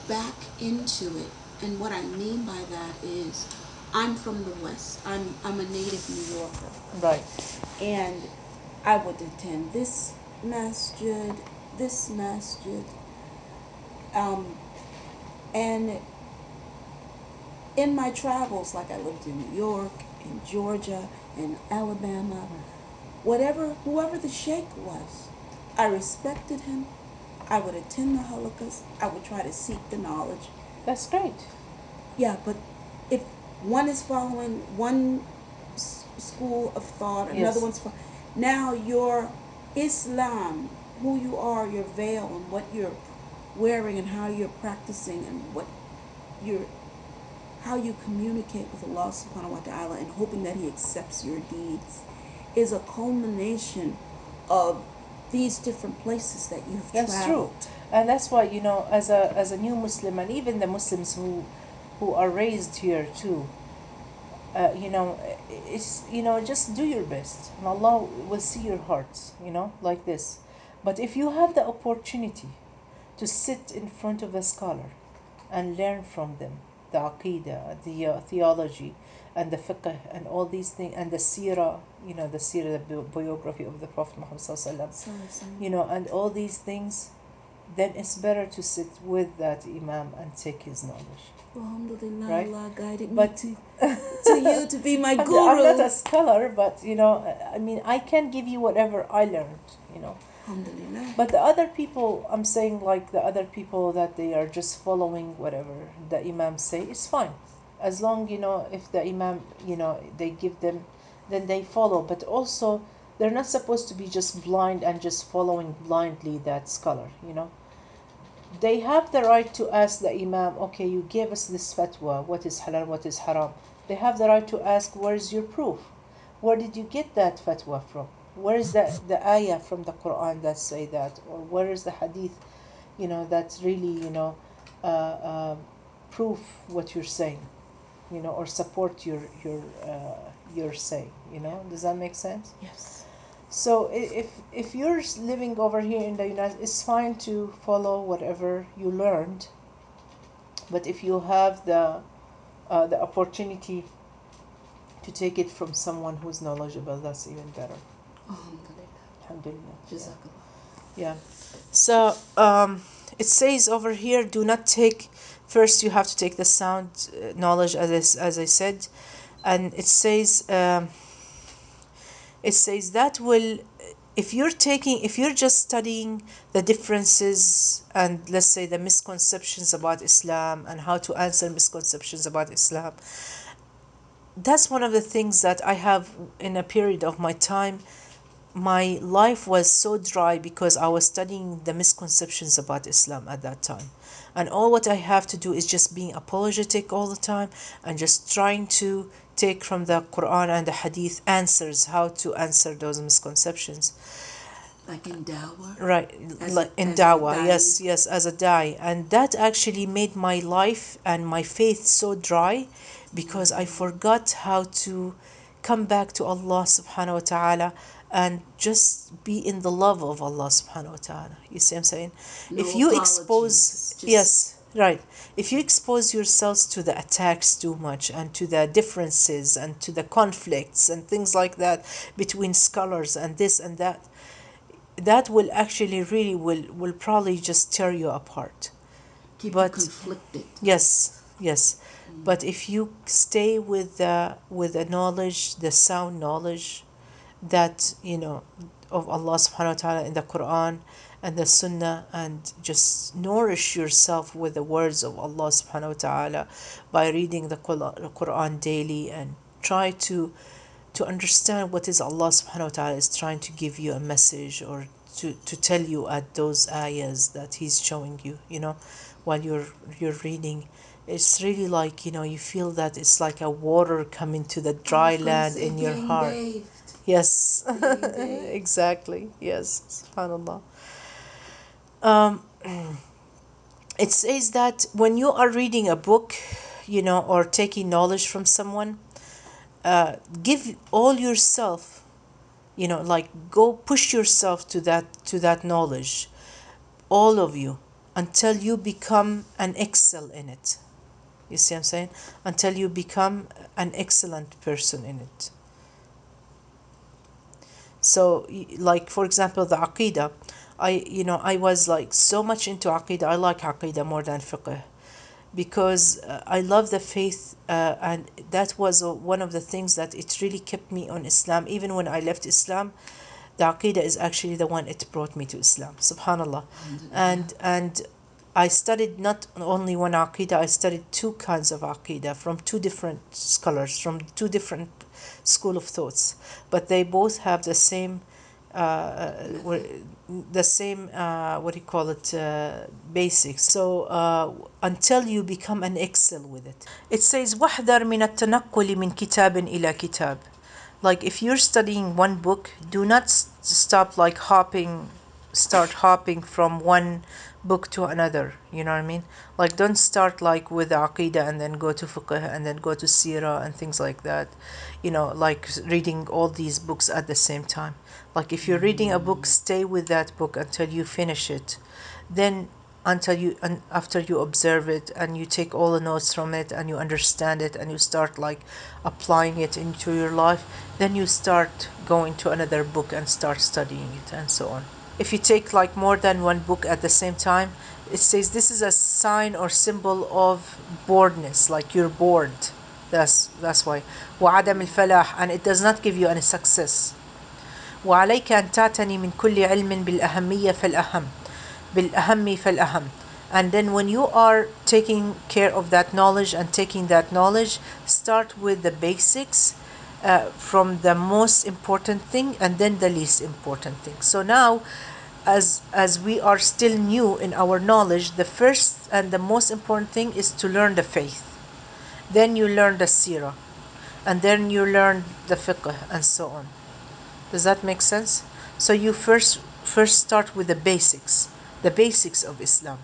back into it? And what I mean by that is, I'm from the West. I'm a native New Yorker, Right. and I would attend masjid, this masjid, um, and in my travels, like I lived in New York, in Georgia, in Alabama, whoever the sheikh was, I respected him. I would attend the halakas. I would try to seek the knowledge. That's great. Yeah, but if one is following one school of thought, another Yes. one's now your Islam, who you are, your veil, and what you're wearing, and how you're practicing, and you're how you communicate with Allah subhanahu wa ta'ala and hoping that He accepts your deeds is a culmination of these different places that you've That's true. traveled. And that's why, as a new Muslim, and even the Muslims who are raised here too, it's, just do your best, and Allah will see your hearts, like this. But if you have the opportunity to sit in front of a scholar and learn from them the aqidah, the theology, and the fiqh, and all these things, and the seerah, the biography of the Prophet Muhammad sallallahu alaihi wasallam, and all these things, then it's better to sit with that imam and take his knowledge, Alhamdulillah, right? Allah guided me But to you to be my I'm not guru. a scholar, but I mean, I can give you whatever I learned. Alhamdulillah. But the other people, I'm saying, like the other people that they are just following whatever the imam say, it's fine, as long, if the imam, they give them, then they follow. But also, they're not supposed to be just blind and just following blindly that scholar. They have the right to ask the imam, okay, you gave us this fatwa, what is halal, what is haram. They have the right to ask, where is your proof? Where did you get that fatwa from? Where is the ayah from the Quran that say that? Or where is the hadith, that's really, uh, uh, proof what you're saying, or support your say, Does that make sense? Yes. So if you're living over here in the United, it's fine to follow whatever you learned, but if you have the opportunity to take it from someone who's knowledgeable, that's even better. Alhamdulillah. Alhamdulillah. Yeah. Jazakallah. Yeah. So it says over here, do not take. First, you have to take the sound knowledge, as I said, and it says that will, if you're just studying the differences and, let's say, the misconceptions about Islam and how to answer misconceptions about Islam, that's one of the things that I have. In a period of my time, my life was so dry because I was studying the misconceptions about Islam at that time. And all what I have to do is just being apologetic all the time and just trying to take from the Quran and the Hadith answers, how to answer those misconceptions. Like in dawah, Right, like in as a dawah, da'i. yes, yes, as a dai. And that actually made my life and my faith so dry because I forgot how to come back to Allah subhanahu wa ta'ala and just be in the love of Allah subhanahu wa ta'ala. You see what I'm saying? If No you expose, apologies. Just yes, right. If you expose yourselves to the attacks too much and to the differences and to the conflicts and things like that between scholars and this and that, that will actually really will probably just tear you apart. keep you But conflicted. yes, yes. But if you stay with the knowledge, the sound knowledge that of Allah subhanahu wa ta'ala in the Quran and the Sunnah, and just nourish yourself with the words of Allah subhanahu wa ta'ala by reading the Quran daily, and try to understand what is Allah subhanahu wa ta'ala is trying to give you a message, or to tell you at those ayahs that He's showing you, while you're reading. It's really like, you feel that it's like a water coming to the I dry was going to land say in your being heart. bathed. Yes, Being bathed. exactly. Yes, subhanallah. Um, it says that when you are reading a book, or taking knowledge from someone, give all yourself, like, go push yourself to that knowledge, all of you, until you become an excel in it. You see what I'm saying? Until you become an excellent person in it. So, like for example, the aqidah, I was like so much into aqidah. I like aqidah more than fiqh because I love the faith, and that was one of the things that it really kept me on Islam. Even when I left Islam, the aqidah is actually the one it brought me to Islam. Subhanallah, and I studied not only one aqidah. I studied two kinds of aqidah from two different scholars from two different school of thoughts, but they both have the same what do you call it, basics. So until you become an excel with it. It says واحذر من التنقل من كتاب إلى كتاب. Like if you're studying one book, do not stop like start hopping from one book to another. You know what I mean? Like don't start like with aqidah and then go to fiqh and then go to sirah and things like that. Like reading all these books at the same time. Like if you're reading a book, stay with that book until you finish it. Then after you observe it and you take all the notes from it and you understand it and you start like applying it into your life, then you start going to another book and start studying it and so on. If you take like more than one book at the same time, it says this is a sign or symbol of boredness, like you're bored. That's why. وعدم الفلاح, and it does not give you any success. وعليك أن تعتني من كل علم بالأهمية فالأهم بالأهم فالأهم. And then when you are taking care of that knowledge and taking that knowledge, start with the basics, from the most important thing and then the least important thing. So now, as we are still new in our knowledge, the first and the most important thing is to learn the faith. Then you learn the seerah, and then you learn the fiqh and so on. Does that make sense? So you first start with the basics of Islam,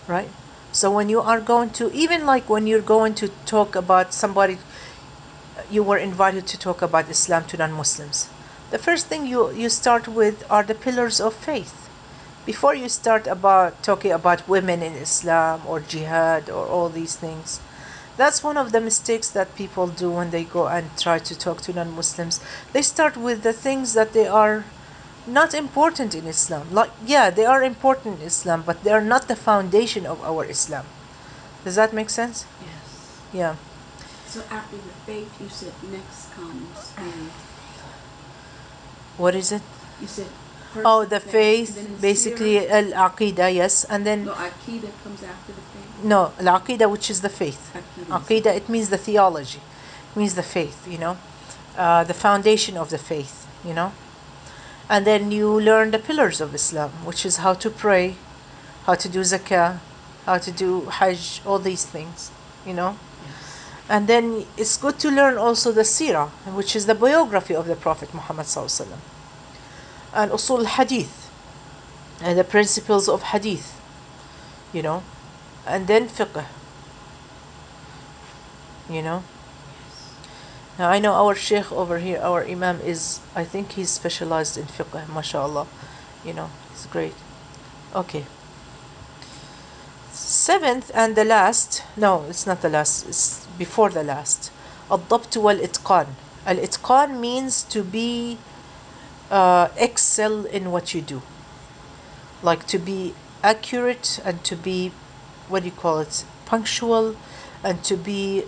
right? So when you are going to, even like when you're going to talk about somebody, you were invited to talk about Islam to non-Muslims, the first thing you start with are the pillars of faith. Before you start about talking about women in Islam or jihad or all these things. That's one of the mistakes that people do when they go and try to talk to non-Muslims. They start with the things that they are not important in Islam. Like, yeah, they are important in Islam, but they are not the foundation of our Islam. Does that make sense? Yes. Yeah. So after the faith, you said next comes What is it? You said first Oh, the faith, and then basically al-aqidah, yes, and then no, aqidah comes after the faith. no, al-aqidah, which is the faith. Aqidah, it means the theology, it means the faith, the foundation of the faith, and then you learn the pillars of Islam, which is how to pray, how to do zakah, how to do hajj, all these things. And then it's good to learn also the seerah, which is the biography of the Prophet Muhammad sallallahu alaihi wasallam, and usul hadith, and the principles of hadith, and then fiqh, you know. Now I know our sheikh over here, our imam I think he's specialized in fiqh, mashallah, he's great. Okay. Seventh and the last, no, it's not the last, it's before the last. الضبط والإتقان. الإتقان means to be excel in what you do. Like to be accurate and to be, what do you call it, punctual, and to be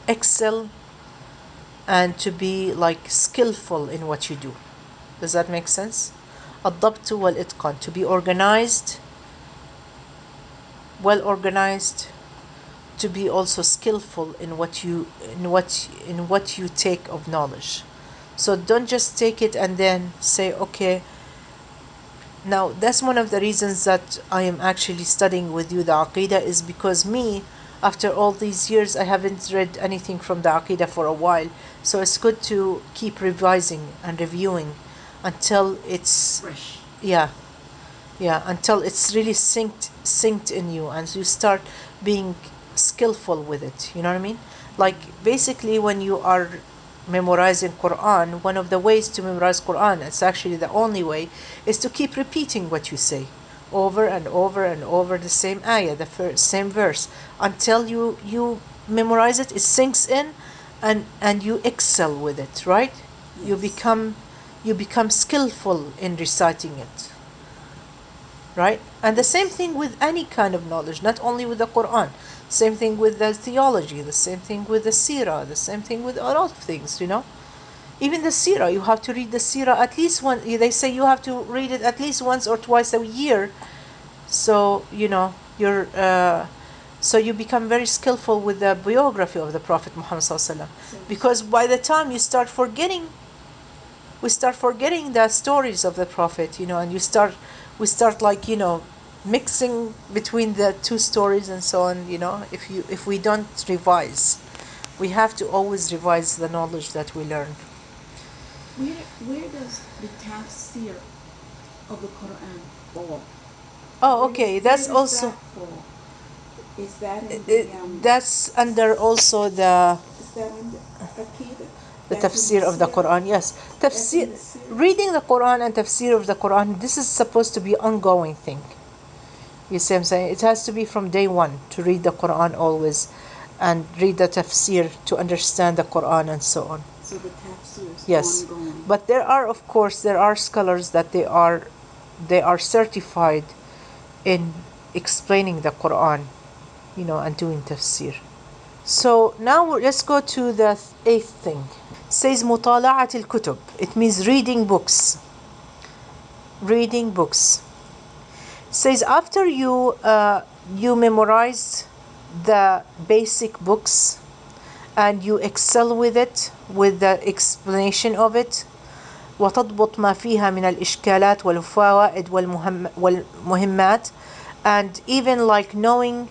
excel and to be like skillful in what you do. Does that make sense? الضبط والإتقان, to be organized, well organized, to be also skillful in what you take of knowledge. So don't just take it and then say, okay. Now that's one of the reasons that I am actually studying with you the Aqidah, is because me, after all these years, I haven't read anything from the Aqidah for a while. So it's good to keep revising and reviewing until it's fresh. Yeah, until it's really synced in you and you start being skillful with it. You know what I mean? Like basically when you are memorizing Quran, one of the ways to memorize Quran, it's actually the only way, is to keep repeating what you say. over and over and over the same ayah, the same verse, until you memorize it. It sinks in, and you excel with it, right? You Yes. become you become skillful in reciting it, right? And the same Yes. thing with any kind of knowledge, not only with the Quran. Same thing with the theology, the same thing with the seerah, the same thing with a lot of things, even the seerah, you have to read the seerah at least one. They say you have to read it at least once or twice a year, so you become very skillful with the biography of the Prophet Muhammad SAW. Because by the time you start forgetting, we start forgetting the stories of the Prophet, and we start like mixing between the two stories and so on. If we don't revise, we have to always revise the knowledge that we learn. Where does the tafsir of the Quran fall? Oh, okay. Where That's does also that fall? Is that in the that's under also the is that under Aqidah? the That's in the tafsir of the Sirah? Quran. Yes, That's in tafsir. the Sirah? Reading the Quran and tafsir of the Quran. This is supposed to be ongoing thing. You see what I'm saying? It has to be from day one to read the Quran always, and read the tafsir to understand the Quran and so on. So the tafsir is Yes, ongoing. but of course, there are scholars that they are certified in explaining the Quran, and doing tafsir. So now let's go to the eighth thing. It says مطالعة الكتب. It means reading books. Reading books. It says after you memorize the basic books and you excel with it, with the explanation of it, وتضبط ما فيها من الإشكالات والفوائد والمهمات, and even like knowing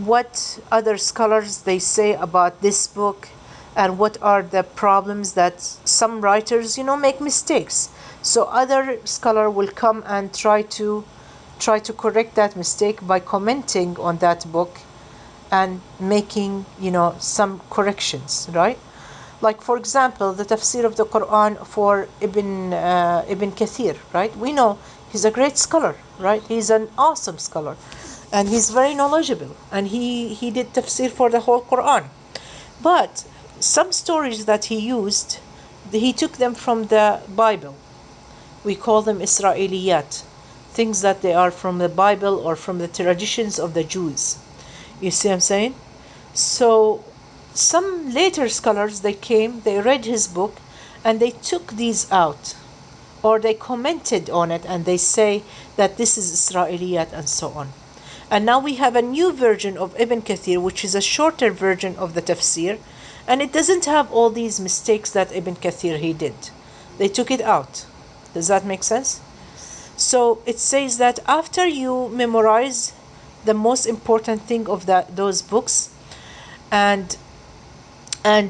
what other scholars they say about this book, and what are the problems that some writers make mistakes, so other scholar will come and try to correct that mistake by commenting on that book and making some corrections, right? Like for example, the tafsir of the Quran for Ibn Kathir, right? We know he's a great scholar, right? He's an awesome scholar, and he's very knowledgeable, and he did tafsir for the whole Quran. But some stories that he used, he took them from the Bible. We call them Israeliyat, things that they are from the Bible or from the traditions of the Jews. You see what I'm saying? So some later scholars, they read his book, and they took these out, or they commented on it, and they say that this is Israeliyat and so on. And now we have a new version of Ibn Kathir, which is a shorter version of the tafsir, and it doesn't have all these mistakes that Ibn Kathir he did. They took it out. Does that make sense? So it says that after you memorize the most important thing of those books, and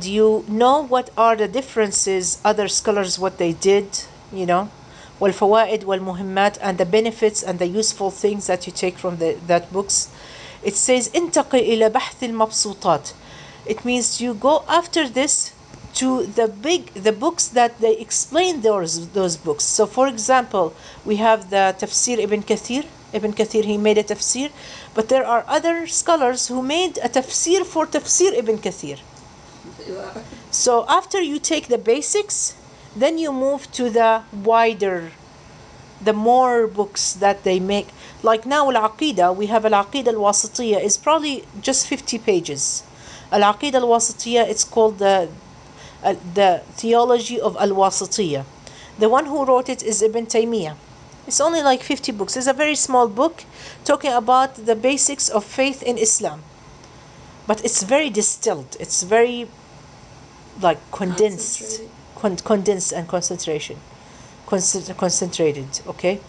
you know what are the differences, other scholars what they did, والفوائد والمهمات, and the benefits and the useful things that you take from that books. It says انتقل إلى بحث المبسوطات. It means you go after this to the books that they explain those books. So for example, we have the tafsir Ibn Kathir, he made a tafsir, but there are other scholars who made a tafsir for tafsir Ibn Kathir. So after you take the basics, then you move to the more books that they make. Like now Al-Aqidah, we have Al-Aqidah Al-Wasitiyah, is probably just 50 pages. Al-Aqidah Al-Wasitiyah, it's called the Theology of Al-Wasitiyah. The one who wrote it is Ibn Taymiyyah. It's only like 50 books. It's a very small book talking about the basics of faith in Islam. But it's very distilled. It's very like condensed, condensed and concentrated. Okay,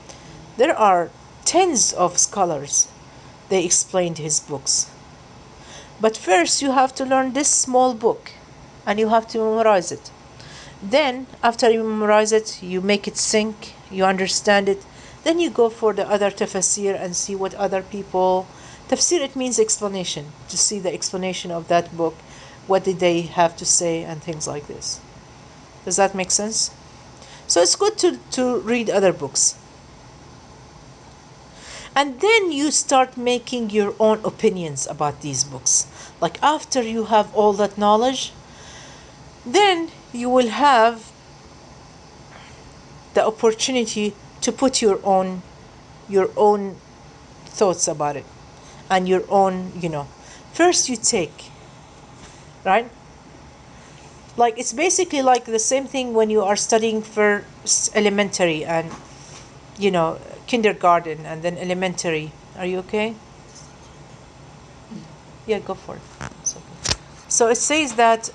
there are tens of scholars. They explained his books. But first, you have to learn this small book, and you have to memorize it. Then, after you memorize it, you make it sink. You understand it. Then you go for the other tafsir and see what other people. Tafsir, it means explanation. To see the explanation of that book, what did they have to say, and things like this. Does that make sense? So it's good to read other books. And then you start making your own opinions about these books. Like after you have all that knowledge, then you will have the opportunity to put your own thoughts about it, and your own, first you take, right? Like it's basically like the same thing when you are studying for elementary and kindergarten and then elementary. Are you okay? Yeah, go for it. It's okay. So it says that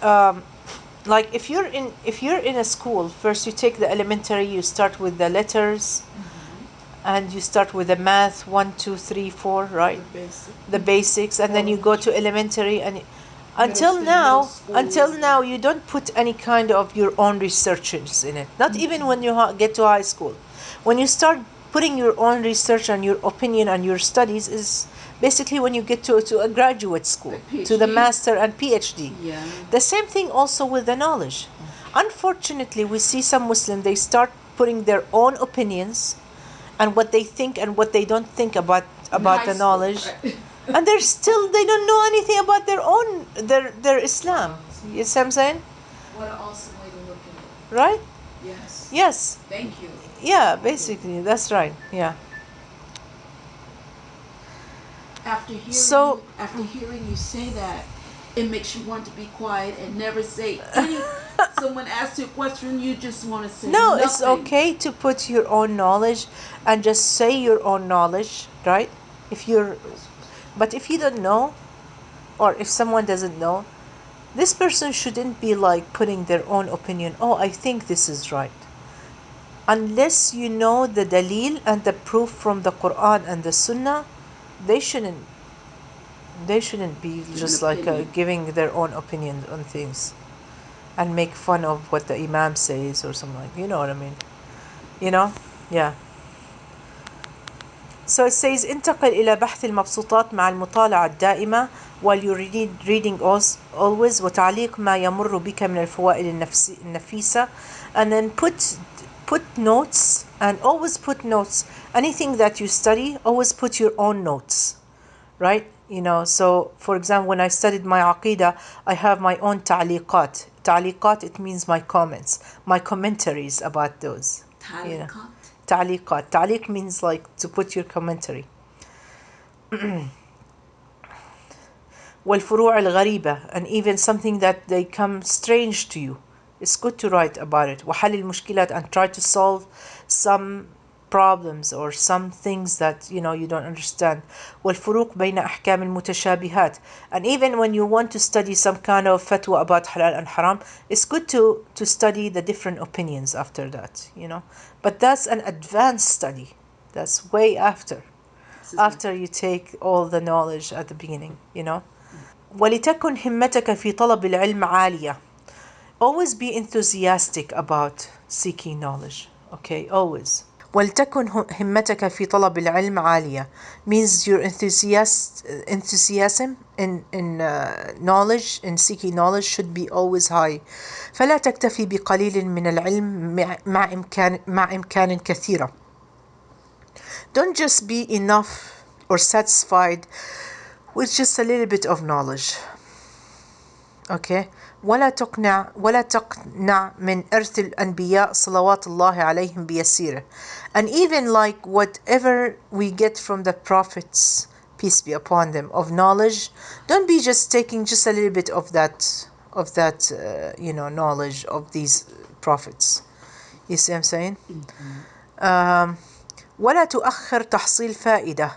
like if you're in a school, first you take the elementary, you start with the letters, and you start with the math 1 2 3 4, right? The basics, and then you go to elementary, and until now you don't put any kind of your own researches in it, not even when you get to high school. When you start putting your own research and your opinion and your studies is basically when you get to a graduate school, to the master and PhD. Yeah. The same thing also with the knowledge. Unfortunately, we see some Muslims, they start putting their own opinions and what they think and what they don't think about the knowledge, Right. and they don't know anything about their Islam. You see what I'm saying? What an awesome way to look at it. Right? Yes. Yes. Thank you. Yeah, basically that's right. Yeah. After hearing So after hearing you say that, it makes you want to be quiet and never say any. Someone asks you a question, you just want to say no, nothing. it's okay to put your own knowledge and just say your own knowledge, right? But if you don't know, or if someone doesn't know, this person shouldn't be like putting their own opinion. Oh, I think this is right. Unless you know the dalil and the proof from the Quran and the Sunnah, they shouldn't be just like giving their own opinion on things and make fun of what the Imam says or something like. You know what I mean? Yeah. So it says انتقل إلى بحث المبسوطات مع المطالعة الدائمة while you reading always وتعليق ما يمر بك من الفوائد النفيسة, and then put notes, and always put notes. Anything that you study, always put your own notes, right? So for example, when I studied my aqidah, I have my own تعليقات. تعليقات, it means my comments, my commentaries about those. تعليقات. تعليق means like to put your commentary. والفروع الغريبة, and even something that they come strange to you, it's good to write about it. وحل المشكلات, and try to solve some problems or some things that you don't understand. والفروق بين أحكام المتشابهات, and even when you want to study some kind of fatwa about halal and haram, it's good to study the different opinions after that. But that's an advanced study. That's way after you take all the knowledge at the beginning. ولتكن همتك في طلب العلم عالية. Always be enthusiastic about seeking knowledge. Okay, always. ولتكن همتك في طلب العلم عالية means your enthusiasm in knowledge, in seeking knowledge, should be always high. فلا تكتفي بقليل من العلم مع إمكان كثيرة. Don't just be enough or satisfied with just a little bit of knowledge. Okay. ولا تقنع من إرث الأنبياء صلوات الله عليهم بيسيره. And even like whatever we get from the prophets, peace be upon them, of knowledge, don't be just taking just a little bit of that knowledge of these prophets. You see what I'm saying? ولا تؤخر تحصيل فائدة.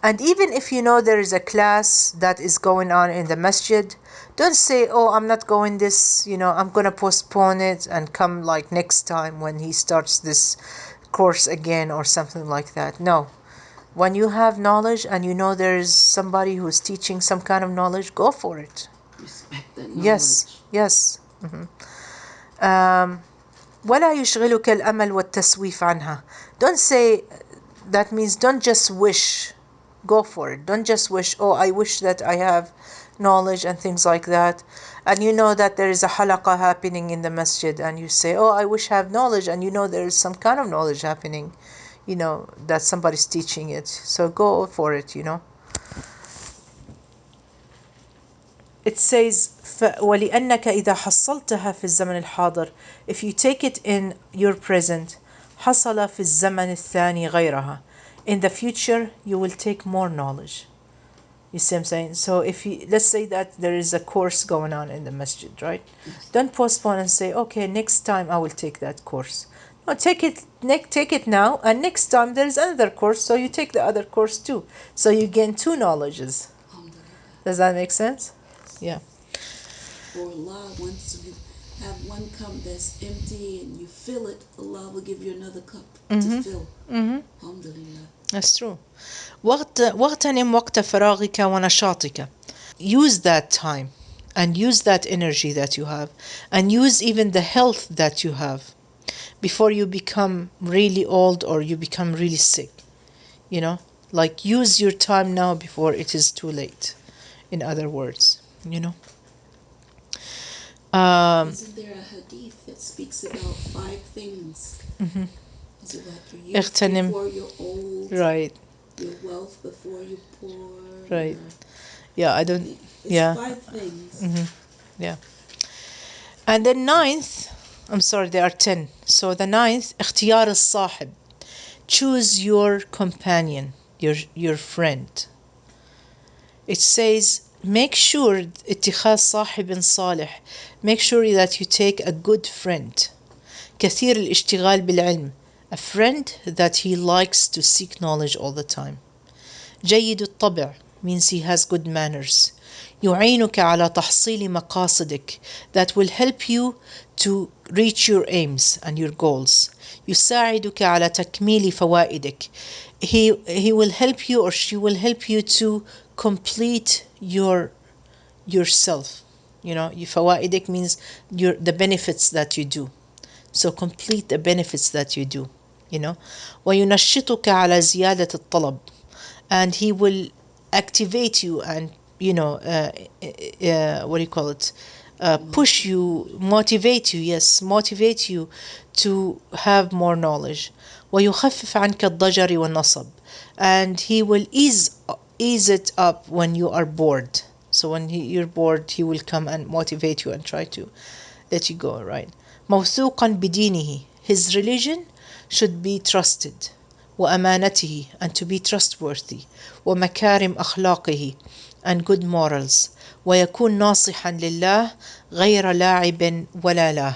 And even if you know there is a class that is going on in the masjid, don't say, oh, I'm not going this, I'm going to postpone it and come like next time when he starts this course again or something like that. No. When you have knowledge and you know there is somebody who's teaching some kind of knowledge, go for it. Respect that knowledge. Yes. ولا يشغلك الأمل والتسويف عنها. Don't say, that means don't just wish. Go for it. Don't just wish, oh, I wish that I have knowledge and things like that. And you know that there is a halaqah happening in the masjid, and you say, oh, I wish I have knowledge, and you know there is some kind of knowledge happening. that somebody's teaching it. So go for it, It says ولأنك إذا حصلتها في الزمن الحاضر, if you take it in your present, حصل في الزمن الثاني غيرها, in the future you will take more knowledge. You see what I'm saying? So if you, let's say that there is a course going on in the masjid, right? Don't postpone and say, okay, next time I will take that course. No, take it now, and next time there is another course, so you take the other course too. So you gain two knowledges. Does that make sense? Yeah. Or Allah, once you have one cup that's empty and you fill it, Allah will give you another cup to fill. Alhamdulillah. That's true. واغتنم وقت فراغك ونشاطك. Use that time and use that energy that you have, and use even the health that you have before you become really old or you become really sick. Like use your time now before it is too late. In other words, Isn't there a hadith that speaks about 5 things? Is it like your youth اغتنم. before you're old? Right. Your wealth before you're poor? Right. Yeah, I don't. It's Yeah. 5 things. Yeah. And the ninth, I'm sorry, there are 10. So the ninth, اختيار الصاحب. Choose your companion, your friend. It says, make sure اتخاذ صاحب صالح. Make sure that you take a good friend. كثير الاشتغال بالعلم. A friend that he likes to seek knowledge all the time. جيد الطبع means he has good manners. يعينك على تحصيل مقاصدك, that will help you to reach your aims and your goals. يساعدك على تكميل فوائدك. He will help you, or she will help you to complete yourself. فوائدك means the benefits that you do. So complete the benefits that you do. وينشطك على زيادة الطلب, and he will activate you and what do you call it, push you, motivate you to have more knowledge. ويخفف عنك الضجر والنصب, and he will ease it up when you are bored. So when you're bored, he will come and motivate you and try to let you go, right? موثوقا بدينه, his religion should be trusted. وأمانته, and to be trustworthy. ومكارم أخلاقه, and good morals. ويكون ناصحا لله غير لاعب ولا لاه,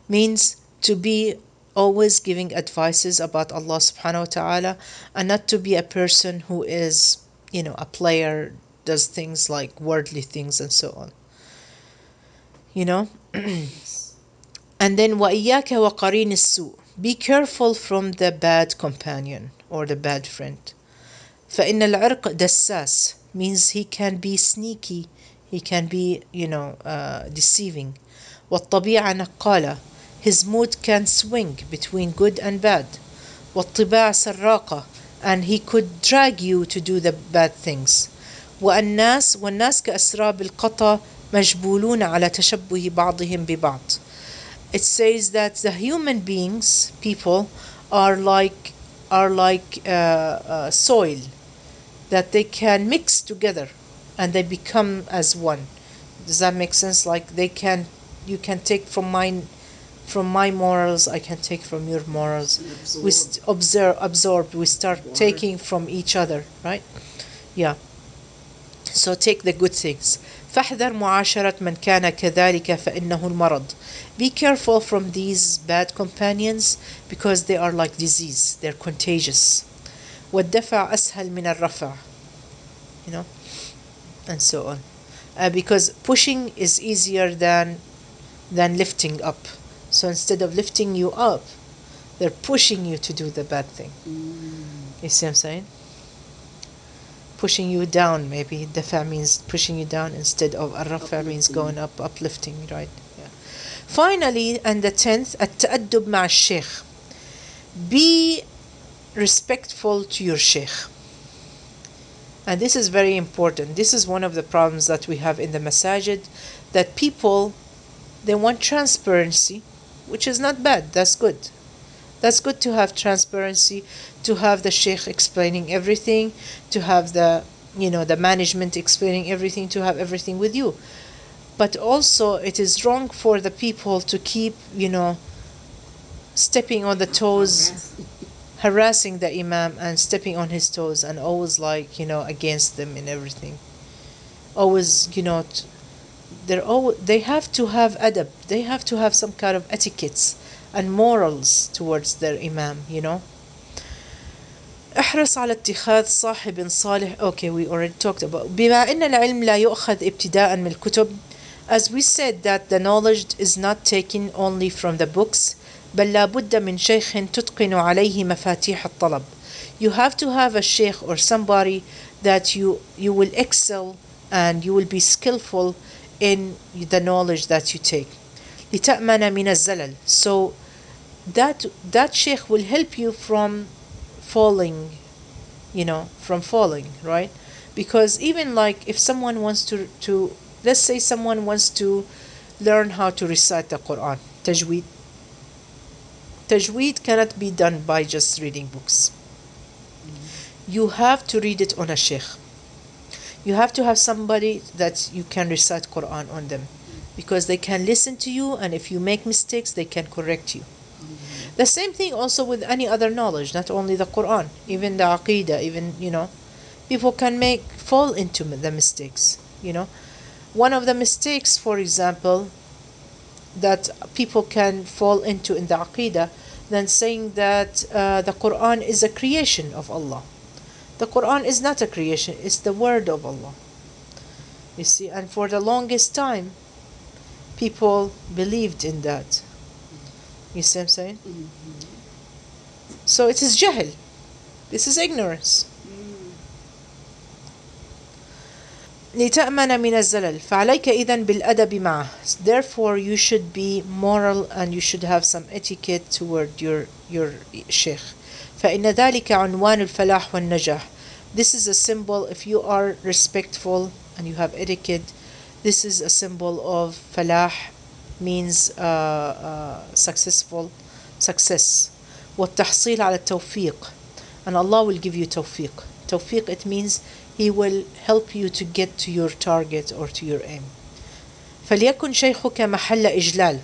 means to be always giving advices about Allah subhanahu wa ta'ala, and not to be a person who is a player, does things like worldly things and so on. And then وإياك وقرين السوء, be careful from the bad companion or the bad friend. فإن العرق دساس, means he can be sneaky, he can be deceiving. والطبيعة نقالة, his mood can swing between good and bad. والطباع سراقة, and he could drag you to do the bad things. والناس كأسراب القطا مجبولون على تشبه بعضهم ببعض. It says that the human beings, people, are like soil, that they can mix together and they become as one. Does that make sense? Like you can take from my morals, I can take from your morals. We absorb. We start taking from each other, right? Yeah. So take the good things. فاحذر معاشرة من كان كذلك فإنه المرض. Be careful from these bad companions, because they are like disease, they're contagious. والدفع أسهل من الرفع, and so on. Because pushing is easier than lifting up. So instead of lifting you up, they're pushing you to do the bad thing. You see what I'm saying? Pushing you down, maybe. Dafa means pushing you down, instead of الرفع means going up, uplifting, right? Yeah. Finally, and the 10th, التأدب مع الشيخ. Be respectful to your sheikh. And this is very important. This is one of the problems that we have in the masajid, that people, they want transparency, which is not bad, that's good. That's good to have transparency, to have the sheikh explaining everything, to have the, the management explaining everything, to have everything with you. But also it is wrong for the people to keep, stepping on the toes, harassing the imam and stepping on his toes, and always like, against them and everything. Always, they have to have adab, they have to have some kind of etiquettes and morals towards their imam. احرص على اتخاذ صاحب صالح. Okay, we already talked about بما أن العلم لا يؤخذ ابتداء من الكتب. As we said that the knowledge is not taken only from the books, بل لا بد من شيخ تتقن عليه مفاتيح الطلب. You have to have a sheikh or somebody that you will excel and you will be skillful in the knowledge that you take. لتأمن من الزلل. So that sheikh will help you from falling, from falling, right? Because even like if someone wants to let's say someone wants to learn how to recite the Quran, tajweed cannot be done by just reading books. You have to read it on a sheikh. You have to have somebody that you can recite Quran on them, because they can listen to you, and if you make mistakes they can correct you. The same thing also with any other knowledge, not only the Quran, even the Aqidah, even, people can fall into the mistakes. One of the mistakes, for example, that people can fall into in the Aqidah, then saying that the Quran is a creation of Allah. The Quran is not a creation, it's the word of Allah. You see, and for the longest time, people believed in that. You see what I'm saying? So it is jahl. This is ignorance. لتأمن من الزلل فعليك إذن بالأدب معه. Therefore you should be moral and you should have some etiquette toward your sheikh. فإن ذلك عنوان الفلاح والنجاح. This is a symbol. If you are respectful and you have etiquette, this is a symbol of falah, means success. والتحصيل على التوفيق, and Allah will give you tawfiq. Tawfiq, it means He will help you to get to your target or to your aim. فليكن شيخك محل إجلال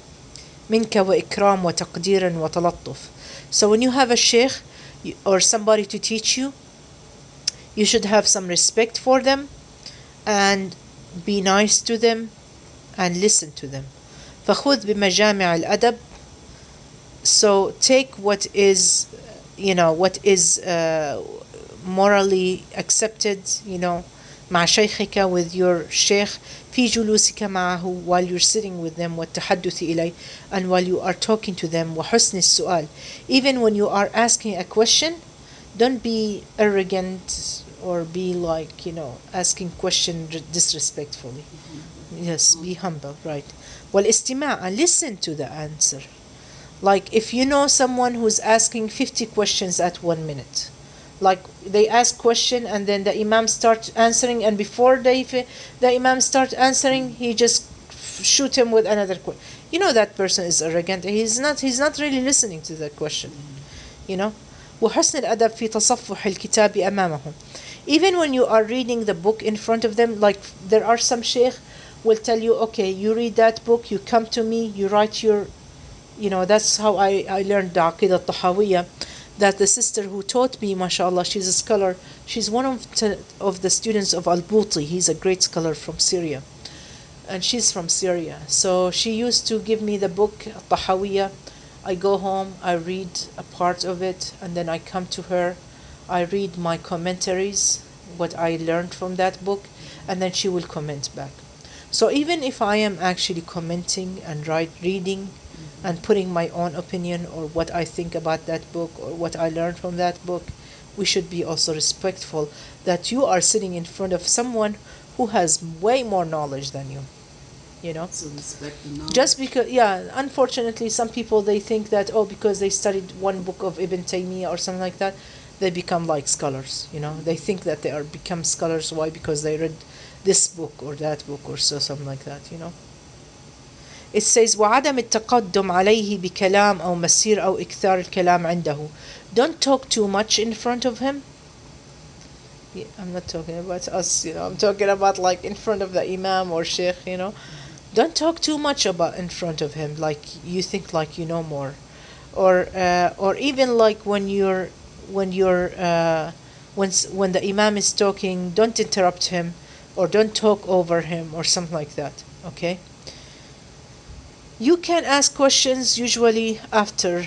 منك وإكرام وتقدير وتلطف. So when you have a sheikh or somebody to teach you, you should have some respect for them and be nice to them and listen to them. فخذ بمجامع الأدب. So take what is morally accepted, مع شيخك, with your sheikh, في جلوسك معه, while you're sitting with them, والتحدث إليه, and while you are talking to them, وحسن السؤال. Even when you are asking a question, don't be arrogant or be like, asking question disrespectfully. Yes, be humble, right? والاستماع, and listen to the answer. Like if you know someone who's asking 50 questions at 1 minute, like they ask question and then the imam starts answering, and before the imam starts answering, he just shoot him with another question. That person is arrogant. He's not really listening to the question. وحسن الأدب في تصفح الكتاب أمامهم. Even when you are reading the book in front of them, like there are some sheikh will tell you, okay, you read that book, you come to me, you write your, that's how I learned the Aqidah al-Tahawiyya, that the sister who taught me, mashallah, she's a scholar. She's one of the students of Al-Buti. He's a great scholar from Syria. And she's from Syria. So she used to give me the book, Tahawiyya. I go home, I read a part of it, and then I come to her. I read my commentaries, what I learned from that book, and then she will comment back. So even if I am actually commenting and reading and putting my own opinion or what I think about that book or what I learned from that book, we should be also respectful that you are sitting in front of someone who has way more knowledge than you. So respect the knowledge. Just because, unfortunately, some people, they think that, because they studied one book of Ibn Taymiyyah or something like that, they become like scholars. They think that they are become scholars. Why? Because they read this book or that book or so, something like that. It says وعدم التقدم عليه بكلام أو مسير أو إكثار الكلام عنده. Don't talk too much in front of him. Yeah, I'm not talking about us, I'm talking about like in front of the imam or sheikh. Don't talk too much about in front of him, like you think like you know more, or even like when the imam is talking, don't interrupt him, or don't talk over him, or something like that. Okay. You can ask questions usually after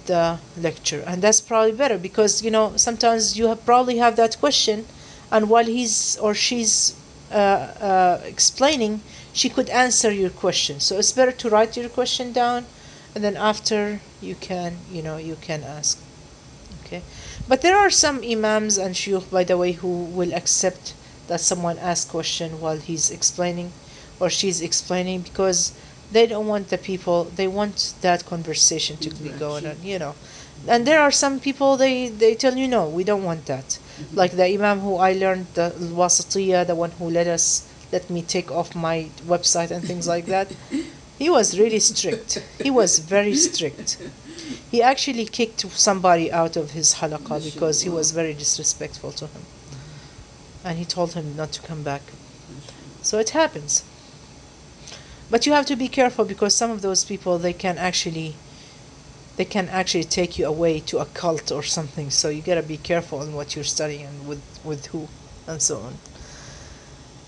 the lecture, and that's probably better because sometimes you probably have that question, and while he's or she's explaining, she could answer your question. So it's better to write your question down, and then after you can ask. Okay. But there are some imams and shuyukh, by the way, who will accept that someone asks question while he's explaining or she's explaining, because they don't want the people, they want that conversation to be going on. And there are some people, they tell you, no, we don't want that. Like the imam who I learned, the wasatiyah, the one who let me take off my website and things like that. He was really strict. He was very strict. He actually kicked somebody out of his halaqah because he was very disrespectful to him. And he told him not to come back. So it happens. But you have to be careful, because some of those people, they can actually take you away to a cult or something. So you gotta be careful in what you're studying and with who and so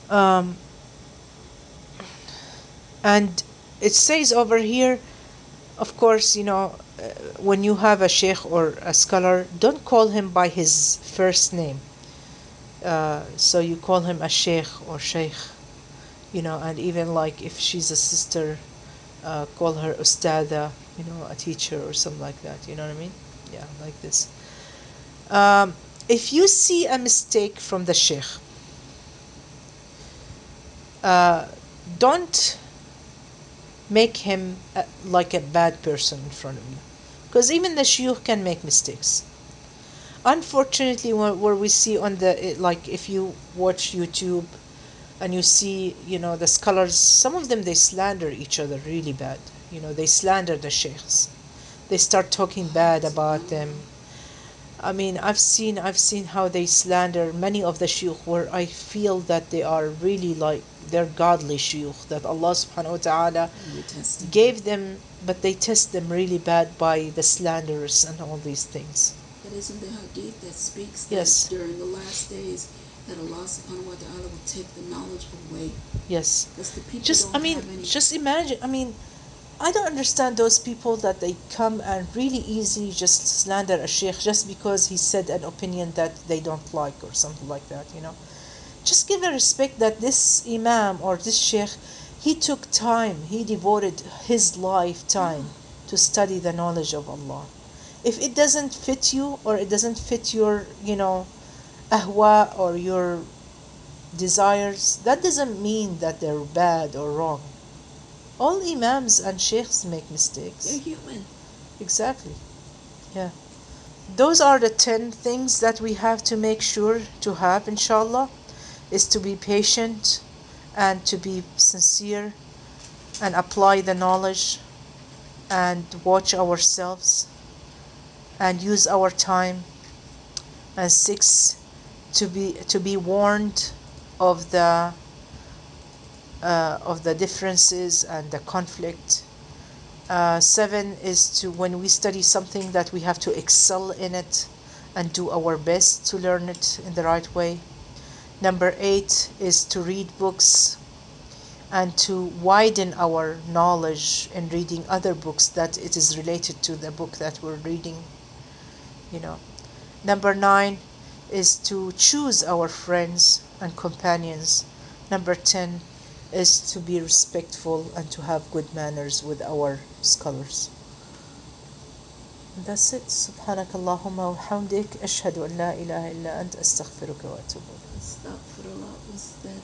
on. And it says over here, of course, when you have a sheikh or a scholar, don't call him by his first name. So you call him a sheikh or sheikh, and even like if she's a sister, call her ustada, a teacher or something like that. You know what I mean? Yeah, like this. If you see a mistake from the sheikh, don't make him like a bad person in front of you, because even the shuyukh can make mistakes. Unfortunately, where we see on like if you watch YouTube and you see, the scholars, some of them, they slander each other really bad. They slander the sheikhs. They start talking bad about them. I mean, I've seen how they slander many of the shuyukh, where I feel that they are really like they're godly shuyukh that Allah subhanahu wa ta'ala gave them, but they test them really bad by the slanderers and all these things. But isn't the hadith that speaks that Yes. during the last days that Allah subhanahu wa ta'ala will take the knowledge away? Yes. Because the people Just, I don't mean, have any. just imagine. I mean, I don't understand those people that they come and really easily just slander a sheikh just because he said an opinion that they don't like or something like that. Just give the respect that this imam or this sheikh, he took time, he devoted his lifetime to study the knowledge of Allah. If it doesn't fit you, or it doesn't fit your, ahwa or your desires, that doesn't mean that they're bad or wrong. All imams and sheikhs make mistakes. They're human. Exactly. Yeah. Those are the 10 things that we have to make sure to have, inshallah, is to be patient and to be sincere and apply the knowledge and watch ourselves and use our time. And 6, to be warned of the differences and the conflict. 7 is to, when we study something, that we have to excel in it and do our best to learn it in the right way. Number 8 is to read books and to widen our knowledge in reading other books that it is related to the book that we're reading. Number 9 is to choose our friends and companions. Number 10 is to be respectful and to have good manners with our scholars. And that's it. سبحانك اللهم وبحمدك أشهد أن لا إله إلا أنت أستغفرك وأتوب إليك. Astaghfirullah, Ustad.